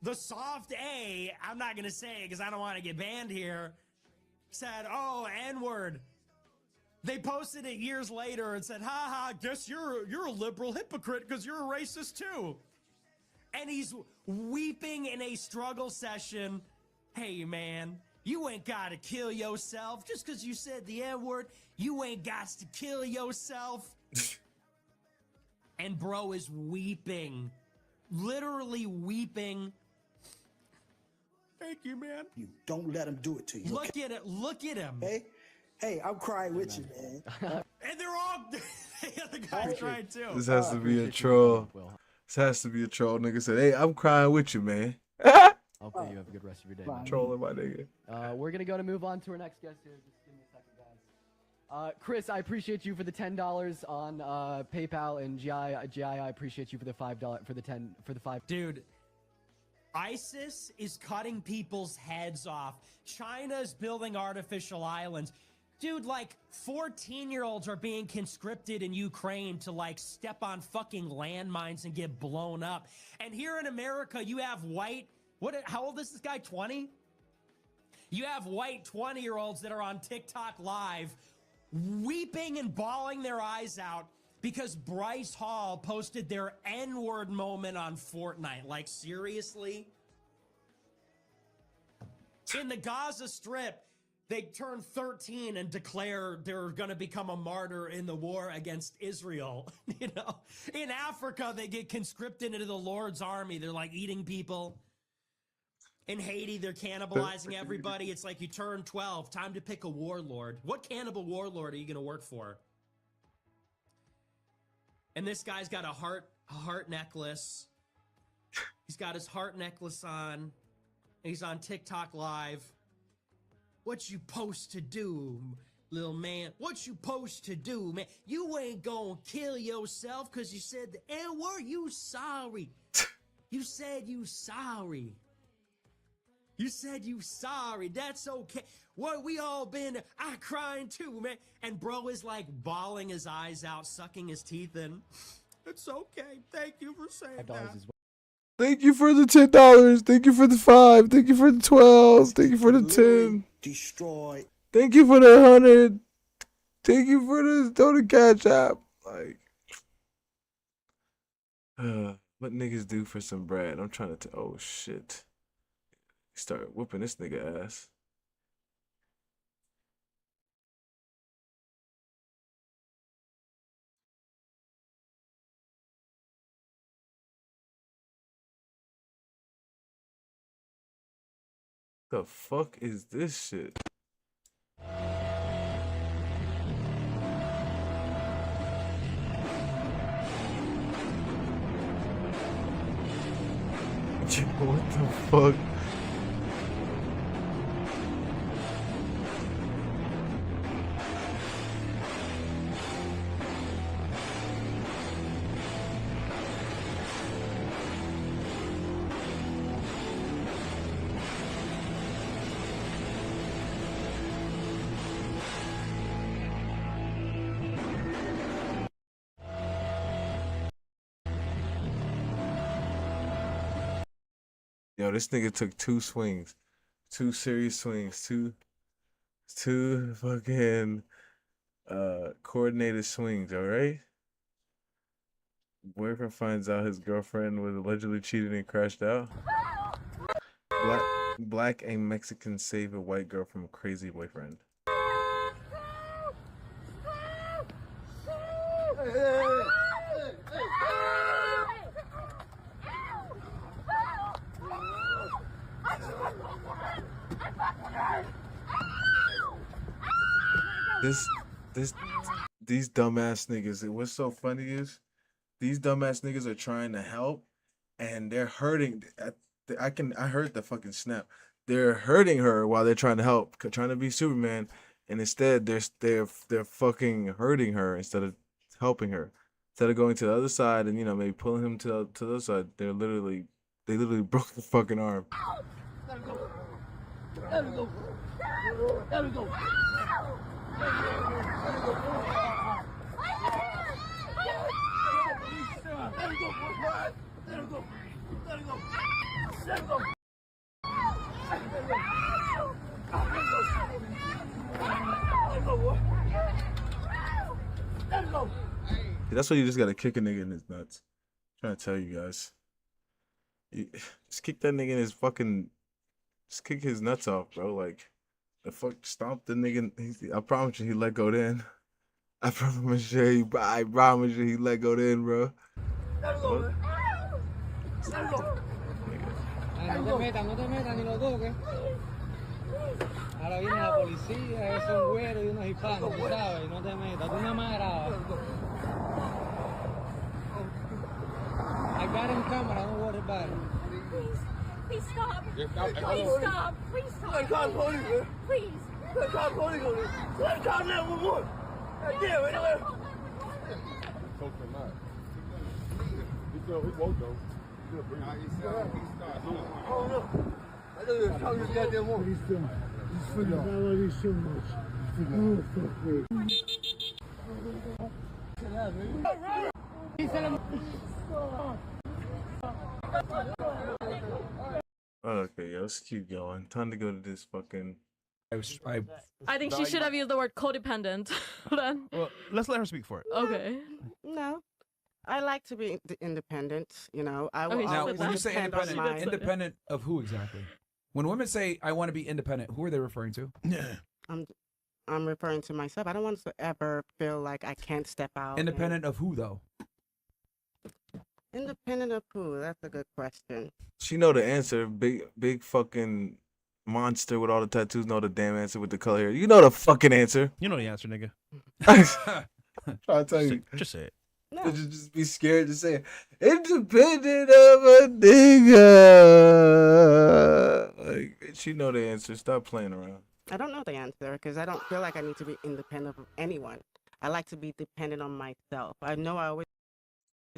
the soft A, I'm not going to say it because I don't want to get banned here, said, oh, N-word. They posted it years later and said, ha, guess you're a liberal hypocrite because you're a racist too. And he's weeping in a struggle session. Hey, man, you ain't got to kill yourself. Just because you said the N-word, you ain't got to kill yourself. And bro is weeping. Literally weeping. Thank you, man. You don't let him do it to you. Look at it. Look at him. Hey, I'm crying with you, man. And they're all the other guys crying too. This has to be a troll. This has to be a troll. Nigga said, hey, I'm crying with you, man. Hopefully you have a good rest of your day, man. Trolling my nigga. We're going to move on to our next guest here. Just give me a second, guys. Chris, I appreciate you for the $10 on PayPal, and GI, I appreciate you for the $5 for the 5. Dude, ISIS is cutting people's heads off. China's building artificial islands. Dude, like 14-year-olds are being conscripted in Ukraine to like step on fucking landmines and get blown up. And here in America, you have how old is this guy? 20? You have white 20-year-olds that are on TikTok live weeping and bawling their eyes out because Bryce Hall posted their N-word moment on Fortnite. Like, seriously? In the Gaza Strip, they turn 13 and declare they're going to become a martyr in the war against Israel. You know, in Africa, they get conscripted into the Lord's army. They're like eating people. In Haiti, they're cannibalizing everybody. It's like you turn 12, time to pick a warlord. What cannibal warlord are you going to work for? And this guy's got a heart necklace. He's got his heart necklace on. And he's on TikTok Live. What you supposed to do, little man? What you supposed to do, man? You ain't gonna kill yourself because you said the N-word? You sorry. You said you sorry. You said you sorry. That's okay. What we all been, I crying too, man. And bro is like bawling his eyes out, sucking his teeth in. It's okay. Thank you for saying that. Thank you for the $10. Thank you for the 5. Thank you for the 12. Thank you for the 10. Destroy. Thank you for the 100. Thank you for the donut cash app. Like, what niggas do for some bread? I'm trying to. Oh shit. Start whooping this nigga ass. The fuck is this shit? What the fuck? Yo, this nigga took 2 swings. 2 serious swings. Two fucking coordinated swings, alright? Boyfriend finds out his girlfriend was allegedly cheated and crashed out. Black and Mexican save a white girl from a crazy boyfriend. These dumbass niggas. What's so funny is these dumbass niggas are trying to help, and they're hurting. I heard the fucking snap. They're hurting her while they're trying to help, trying to be Superman, and instead they're fucking hurting her instead of helping her. Instead of going to the other side and maybe pulling him to the other side, they literally broke the fucking arm. Let her go. Let her go. Let her go. That's why you just gotta kick a nigga in his nuts. I'm trying to tell you guys. Just kick that nigga in his fucking. Just kick his nuts off, bro. Like, the fuck, stomp the nigga. I promise you he let go then. I promise you he let go then, bro. Let go, man. Let go. No te metas, ni lo toques. Ahora viene la policía, es un güero y unos hispanos, tú sabes, no te metas, tú nada más grabas. I got him camera, don't worry about it. Please stop. Please stop. Please stop. Let call the police, man. Please. Let call the police on this. Let call 911. Right there, right there. Coach him out. He won't go. Oh, no. I know you're talking to this goddamn woman. He's doing. He's freaking out. I love you so much. Oh, fuck me. Okay, yo, let's keep going. Time to go to this fucking. I think she should have used the word codependent. Then. Well, let's let her speak for it. Okay. No. I like to be independent, you know. I will Now, always when you say depend on independent, my... independent of who exactly? When women say, I want to be independent, who are they referring to? I'm referring to myself. I don't want to ever feel like I can't step out. Independent of who, though? Independent of who? That's a good question. She know the answer. Big fucking monster with all the tattoos know the damn answer with the color hair. You know the fucking answer. You know the answer, nigga. Try to tell you. Just say it. No. Just be scared to say it. Independent of a nigga. Like, she know the answer. Stop playing around. I don't know the answer because I don't feel like I need to be independent of anyone. I like to be dependent on myself. I know I always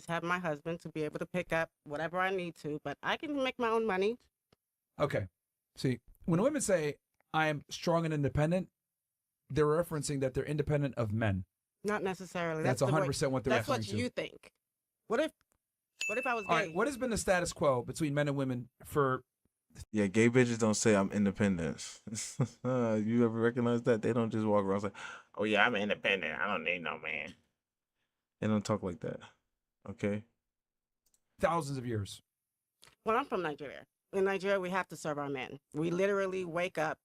have my husband to be able to pick up whatever I need to, but I can make my own money. Okay. See, when women say, I'm strong and independent, they're referencing that they're independent of men. Not necessarily. That's 100% what they're That's referring what to. you think. What if I was gay? All right, what has been the status quo between men and women for... Yeah, gay bitches don't say I'm independent. You ever recognize that? They don't just walk around and say, oh yeah, I'm independent. I don't need no man. They don't talk like that. Okay? thousands of years? Well, I'm from Nigeria. In Nigeria, we have to serve our men. We literally wake up,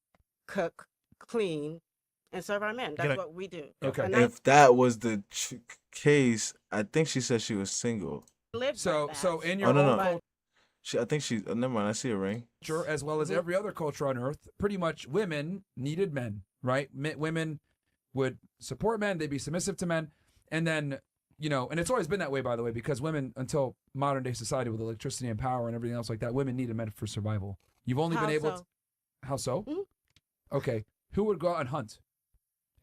cook, clean, and serve our men. That's what we do. Okay. And If that was the case, I think she said she was single. so in your no. culture, I think she. Never mind. I see a ring. as well as every other culture on earth, pretty much women needed men, right? Women would support men. They'd be submissive to men. And then, and it's always been that way, by the way, because women, until modern day society with electricity and power and everything else like that, women needed men for survival. You've only been able to. How so? Okay. Who would go out and hunt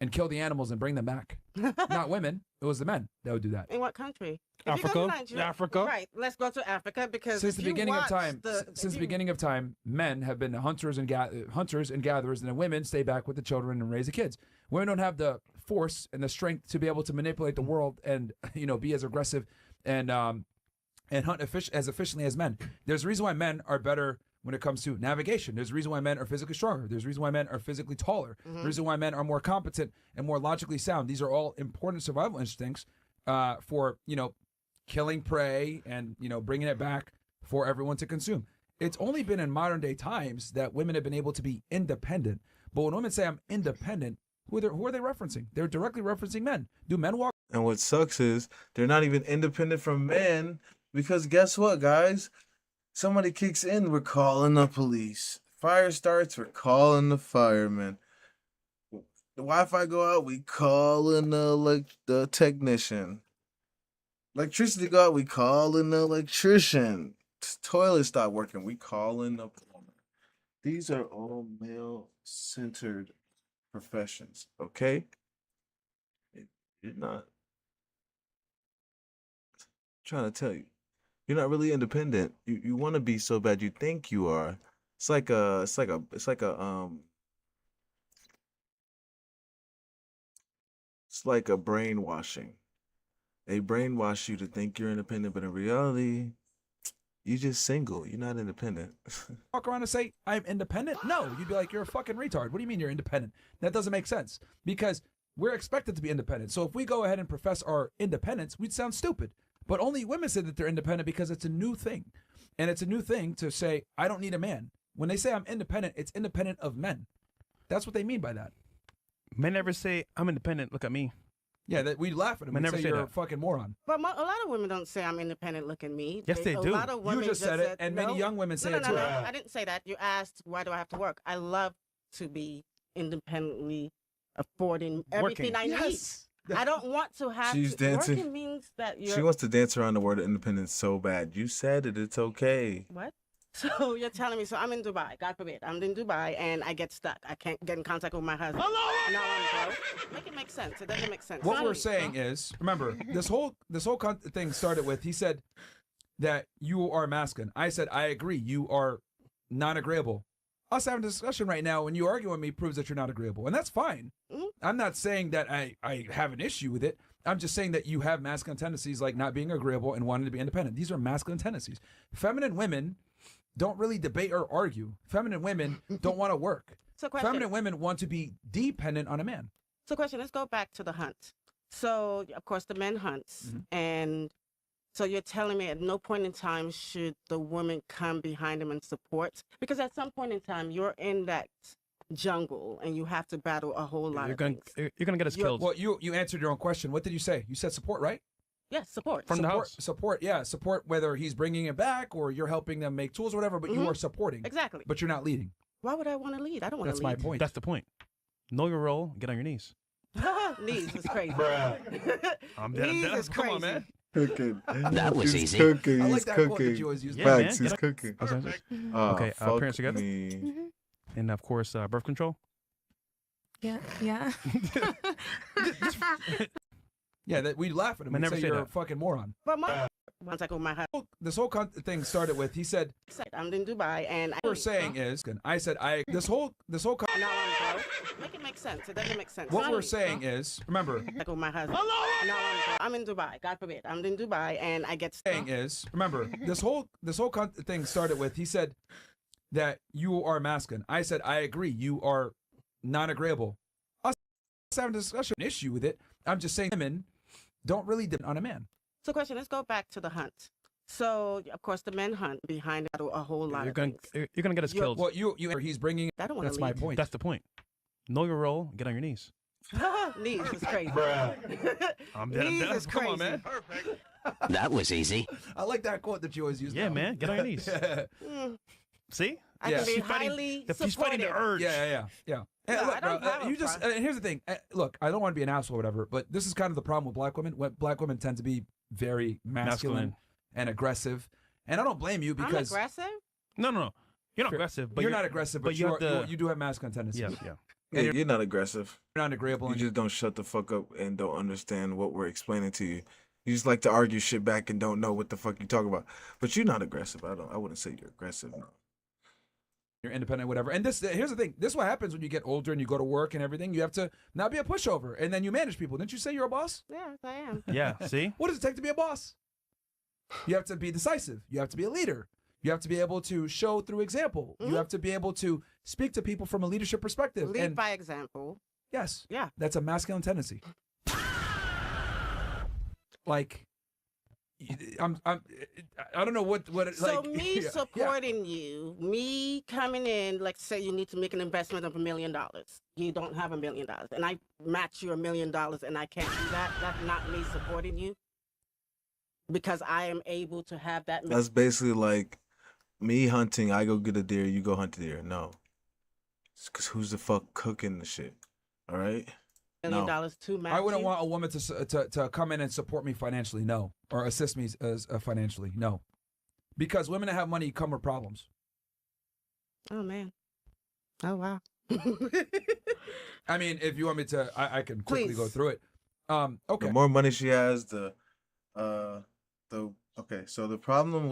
and kill the animals and bring them back? Not women. It was the men that would do that. In what country? Africa? Africa. Right. Let's go to Africa because Since the if you beginning of watch time, the beginning of time, men have been hunters and gatherers, and then women stay back with the children and raise the kids. Women don't have the force and the strength to be able to manipulate the world and be as aggressive and hunt as efficiently as men. There's a reason why men are better when it comes to navigation. There's a reason why men are physically stronger. There's a reason why men are physically taller. There's a reason why men are more competent and more logically sound. These are all important survival instincts for killing prey and bringing it back for everyone to consume. It's only been in modern day times that women have been able to be independent. But when women say I'm independent, who are they referencing? They're directly referencing men. Do men walk? And what sucks is they're not even independent from men because guess what, guys? Somebody kicks in, we're calling the police. Fire starts, we're calling the firemen. The Wi-Fi go out, we calling the technician. Electricity go out, we calling the electrician. Toilet stop working, we calling the plumber. These are all male-centered professions, okay? You're not I'm trying to tell you. You're not really independent. You want to be so bad you think you are. It's like a brainwashing. They brainwash you to think you're independent, but in reality, you're just single. You're not independent. Walk around and say, I'm independent? No, you'd be like, you're a fucking retard. What do you mean you're independent? That doesn't make sense because we're expected to be independent. So if we go ahead and profess our independence, we'd sound stupid. But only women say that they're independent because it's a new thing. And it's a new thing to say, I don't need a man. When they say I'm independent, it's independent of men. That's what they mean by that. Men never say, I'm independent, look at me. Yeah, that we laugh at them. Men We never say say you're a that. fucking moron. But a lot of women don't say I'm independent. Look at me. Yes, they A do. lot of women You just said it, and many no. young women say no, it no, too. No, I didn't say that. You asked, why do I have to work? I love to be independently affording everything I need. I don't want to have She's to. dancing. Working means that you're. She wants to dance around the word independence so bad. You said it. It's okay. What? So you're telling me, so I'm in Dubai, God forbid, I'm in Dubai and I get stuck. I can't get in contact with my husband. Now I'm broke. Make it make sense. It doesn't make sense. What we're saying is, remember, this whole thing started with, he said that you are masculine. I said, I agree, you are non-agreeable. Us having a discussion right now when you argue with me proves that you're not agreeable. And that's fine. I'm not saying that I have an issue with it. I'm just saying that you have masculine tendencies like not being agreeable and wanting to be independent. These are masculine tendencies. Feminine women don't really debate or argue. Feminine women don't want to work. So question. Feminine women want to be dependent on a man. So question, let's go back to the hunt. So, of course, the men hunts. And so you're telling me at no point in time should the woman come behind him and support? Because at some point in time, you're in that jungle and you have to battle a whole lot You're of gonna things. you're gonna get us killed. Well, you answered your own question. What did you say? You said support, right? Yes, support. From the support, house. support, yeah, support. Whether he's bringing it back or you're helping them make tools or whatever, but you are supporting. Exactly. But you're not leading. Why would I want to lead? I don't want to That's lead. my point. That's the point. Know your role. Get on your knees. Knees is crazy. I'm dead. Knees is Come crazy. on, man. Cooking. That was He's easy. Cooking. I like He's that quote that cooking. you always use. Yeah, Facts. man. He's cooking. Okay, fuck parents together. me. And of course, birth control. Yeah, yeah. Yeah, that we laugh at him. I We never say say you're a that. fucking moron. But once I go with my husband, This whole thing started with he said. I'm in Dubai, and What we're saying is, I said this whole. Make it make sense. It doesn't make sense. What we're saying is, remember. I go with my husband. I'm in Dubai. God forbid. I'm in Dubai, and I get. Saying is, remember this whole thing started with he said that you are masculine. I said I agree. You are non-agreeable. Us having a discussion, an issue with it. I'm just saying women don't really depend on a man. So, question. Let's go back to the hunt. So, of course, the men hunt behind a whole lot You're of gonna things. you're gonna get us killed. Well, he's bringing. I don't want to That's my point. That's the point. Know your role. Get on your knees. Knees is crazy. I'm dead. Knees is Come crazy. on, man. That was easy. I like that quote that you always use. Yeah, now. man. Get on your knees. See? I can be highly He's fighting the supportive. urge. Yeah. No, look, I don't bro, have a you just here's the thing. Look, I don't want to be an asshole or whatever, but this is kind of the problem with black women. Black women tend to be very masculine and aggressive, and I don't blame you because I'm aggressive. No. You're not aggressive, but you're not aggressive, but you do have masculine tendencies. Yes, yeah. Yeah, you're not aggressive. You're not agreeable. You just don't shut the fuck up and don't understand what we're explaining to you. You just like to argue shit back and don't know what the fuck you talk about. But you're not aggressive. I wouldn't say you're aggressive. No. You're independent, whatever. And here's the thing. This is what happens when you get older and you go to work and everything. You have to not be a pushover, and then you manage people. Didn't you say you're a boss? Yes, I am. Yeah. See? What does it take to be a boss? You have to be decisive. You have to be a leader. You have to be able to show through example. You have to be able to speak to people from a leadership perspective. Lead and by example. yes, Yeah. that's a masculine tendency. Like, I don't know what. So like, me yeah. supporting you, me coming in, like say you need to make an investment of $1 million. You don't have $1 million, and I match you $1 million, and I can't do that. That's not me supporting you because I am able to have that. That's basically like me hunting. I go get a deer. You go hunt a deer. No. Because who's the fuck cooking the shit? All right? $1 million to match. I wouldn't you. want a woman to come in and support me financially, no, or assist me financially, no, because women that have money come with problems. Oh man. Oh wow. I mean, if you want me to, I can quickly go through it. Okay. The more money she has, okay. So the problem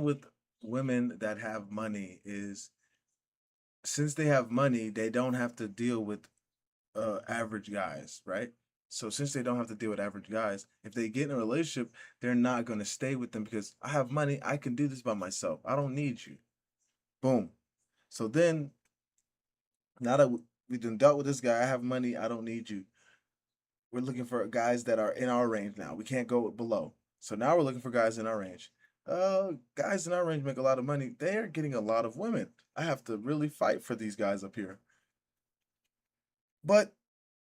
with women that have money is, since they have money, they don't have to deal with average guys, right? So since they don't have to deal with average guys, if they get in a relationship, they're not going to stay with them because I have money. I can do this by myself. I don't need you. Boom. So then, now that we've done dealt with this guy, I have money. I don't need you. We're looking for guys that are in our range now. We can't go below. So now we're looking for guys in our range. Guys in our range make a lot of money. They are getting a lot of women. I have to really fight for these guys up here. But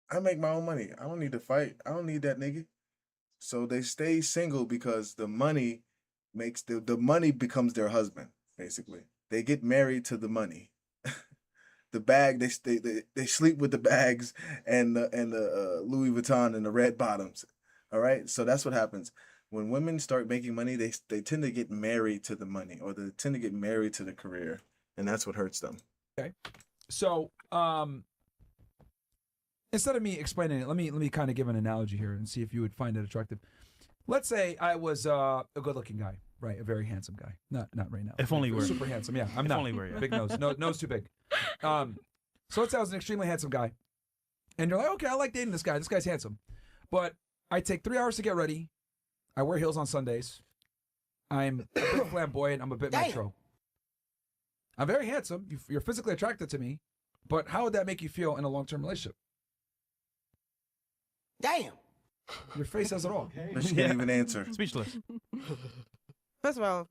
I make my own money. I don't need to fight. I don't need that nigga. So they stay single because the money makes the money becomes their husband, basically. They get married to the money. The bag, they sleep with the bags and the Louis Vuitton and the red bottoms. All right? So that's what happens. When women start making money, they tend to get married to the money, or they tend to get married to the career, and that's what hurts them. Okay. So, instead of me explaining it, let me kind of give an analogy here and see if you would find it attractive. Let's say I was a good-looking guy, right? A very handsome guy. Not right now. If only you were. Super handsome. Yeah, I'm If not. only were, yeah. Big nose. No, nose too big. So let's say I was an extremely handsome guy, and you're like, okay, I like dating this guy. This guy's handsome, but I take 3 hours to get ready. I wear heels on Sundays. I'm a bit flamboyant. I'm a bit metro. I'm very handsome. You're physically attracted to me, but how would that make you feel in a long-term relationship? Damn. Your face says it all. But she can't even answer. Speechless. First of all,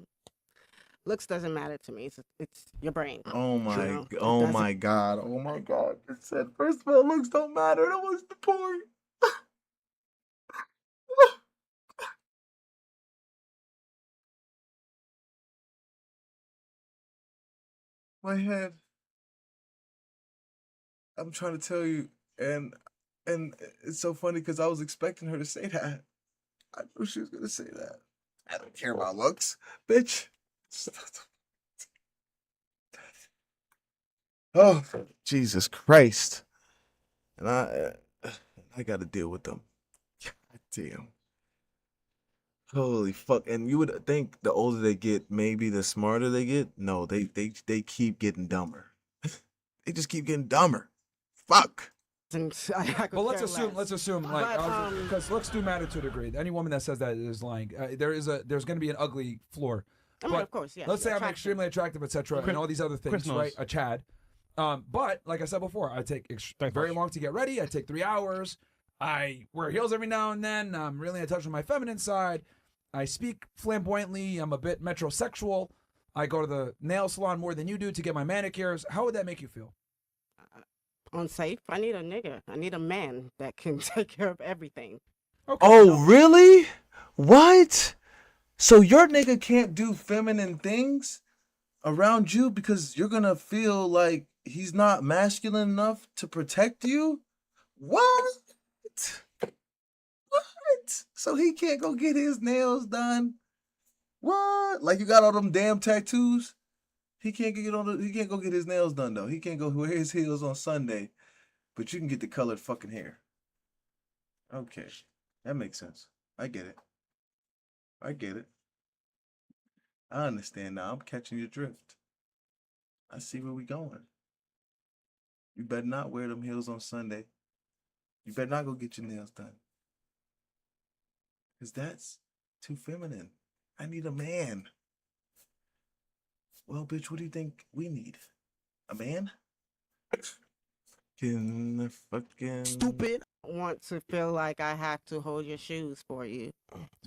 looks doesn't matter to me. It's your brain. Oh you my, know? It oh doesn't- my God, oh my God. It said, first of all, looks don't matter. That was the point. My head. I'm trying to tell you, and it's so funny because I was expecting her to say that. I knew she was gonna say that. I don't care about looks, bitch. Oh, Jesus Christ. And I got to deal with them. God damn. Holy fuck. And you would think the older they get, maybe the smarter they get. No, they keep getting dumber. They just keep getting dumber. Fuck. But let's assume, like, But, because looks do matter to a degree. Any woman that says that is lying. There's going to be an ugly floor. I mean, of course, yes. Let's say I'm attraction. extremely attractive, etc., and all these other things, Chris knows. right? A Chad. But like I said before, I take very long to get ready. I take 3 hours. I wear heels every now and then. I'm really in touch with my feminine side. I speak flamboyantly. I'm a bit metrosexual. I go to the nail salon more than you do to get my manicures. How would that make you feel? Unsafe. I need a nigga. I need a man that can take care of everything. Oh, really? What? So your nigga can't do feminine things around you because you're gonna feel like he's not masculine enough to protect you? What? What? So he can't go get his nails done? What? Like you got all them damn tattoos? He can't go get his nails done though. He can't go wear his heels on Sunday, but you can get the colored fucking hair. Okay. That makes sense. I get it. I get it. I understand now. I'm catching your drift. I see where we going. You better not wear them heels on Sunday. You better not go get your nails done. Because that's too feminine. I need a man. Well, bitch, what do you think we need? A man? Fucking Stupid. I want to feel like I have to hold your shoes for you.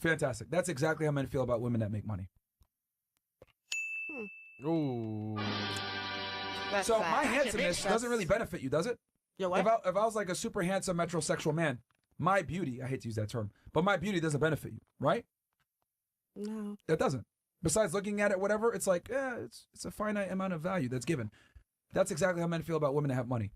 Fantastic. That's exactly how men feel about women that make money. Ooh. That's So sad. my That's- handsomeness doesn't really benefit you, does it? Your what? If I was like a super handsome metrosexual man, my beauty, I hate to use that term, but my beauty doesn't benefit you, right? No. It doesn't. Besides looking at it, whatever, it's like, it's a finite amount of value that's given. That's exactly how men feel about women that have money.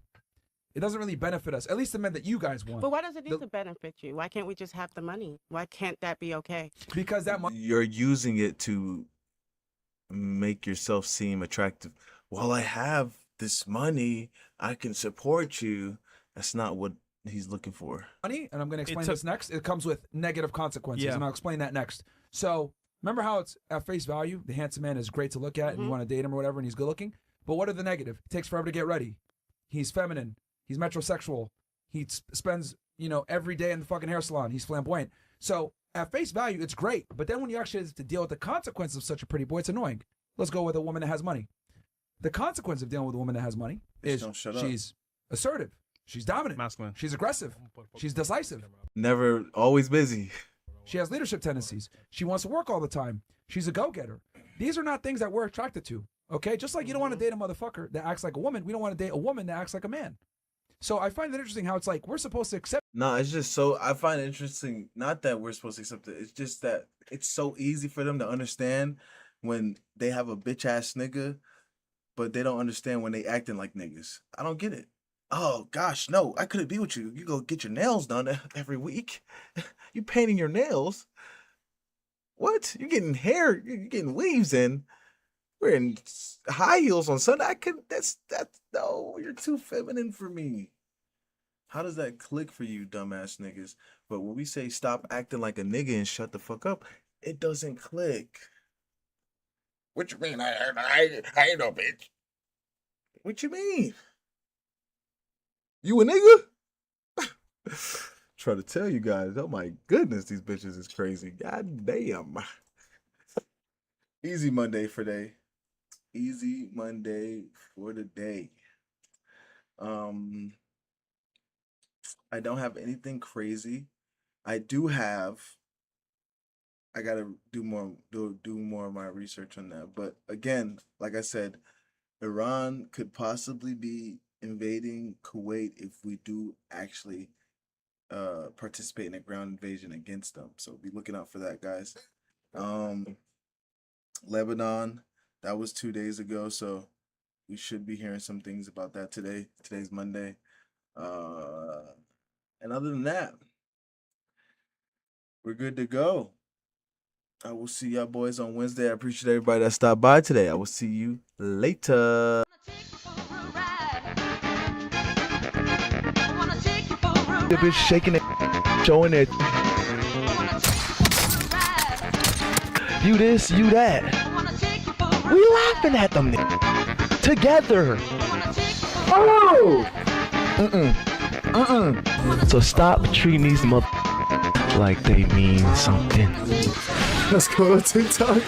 It doesn't really benefit us, at least the men that you guys want. But why does it need to benefit you? Why can't we just have the money? Why can't that be okay? Because that money. You're using it to make yourself seem attractive. While I have this money, I can support you. That's not what he's looking for. Money, and I'm going to explain this next. It comes with negative consequences, Yeah. and I'll explain that next. So remember how it's at face value, the handsome man is great to look at, and you want to date him or whatever, and he's good looking. But what are the negative? It takes forever to get ready. He's feminine. He's metrosexual. He spends, every day in the fucking hair salon. He's flamboyant. So at face value, it's great. But then when you actually have to deal with the consequences of such a pretty boy, it's annoying. Let's go with a woman that has money. The consequence of dealing with a woman that has money is don't shut up. she's assertive. She's dominant. Masculine. She's aggressive. She's decisive. Never, always busy. She has leadership tendencies. She wants to work all the time. She's a go-getter. These are not things that we're attracted to. Okay? Just like you don't want to date a motherfucker that acts like a woman, we don't want to date a woman that acts like a man. So I find it interesting how it's like we're supposed to accept. No, it's just so, I find it interesting, not that we're supposed to accept it, it's just that it's so easy for them to understand when they have a bitch ass nigga, but they don't understand when they acting like niggas. I don't get it. Oh gosh, no, I couldn't be with you. You go get your nails done every week. You painting your nails. What? You getting hair, you getting weaves in. Wearing high heels on Sunday. That's no, you're too feminine for me. How does that click for you, dumbass niggas? But when we say stop acting like a nigga and shut the fuck up, it doesn't click. What you mean? I ain't no bitch. What you mean? You a nigga? Try to tell you guys. Oh my goodness, these bitches is crazy. God damn. Easy Monday for day. Easy Monday for the day. I don't have anything crazy. I do have I gotta do more of my research on that. But again, like I said, Iran could possibly be invading Kuwait if we do actually participate in a ground invasion against them. So be looking out for that, guys. Lebanon, that was 2 days ago, so we should be hearing some things about that today. Today's Monday. And other than that, we're good to go. I will see y'all boys on Wednesday. I appreciate everybody that stopped by today. I will see you later. The bitch shaking it, showing it. You this, you that. We laughing at them together. Oh! So stop treating these mother like they mean something. Let's go to TikTok.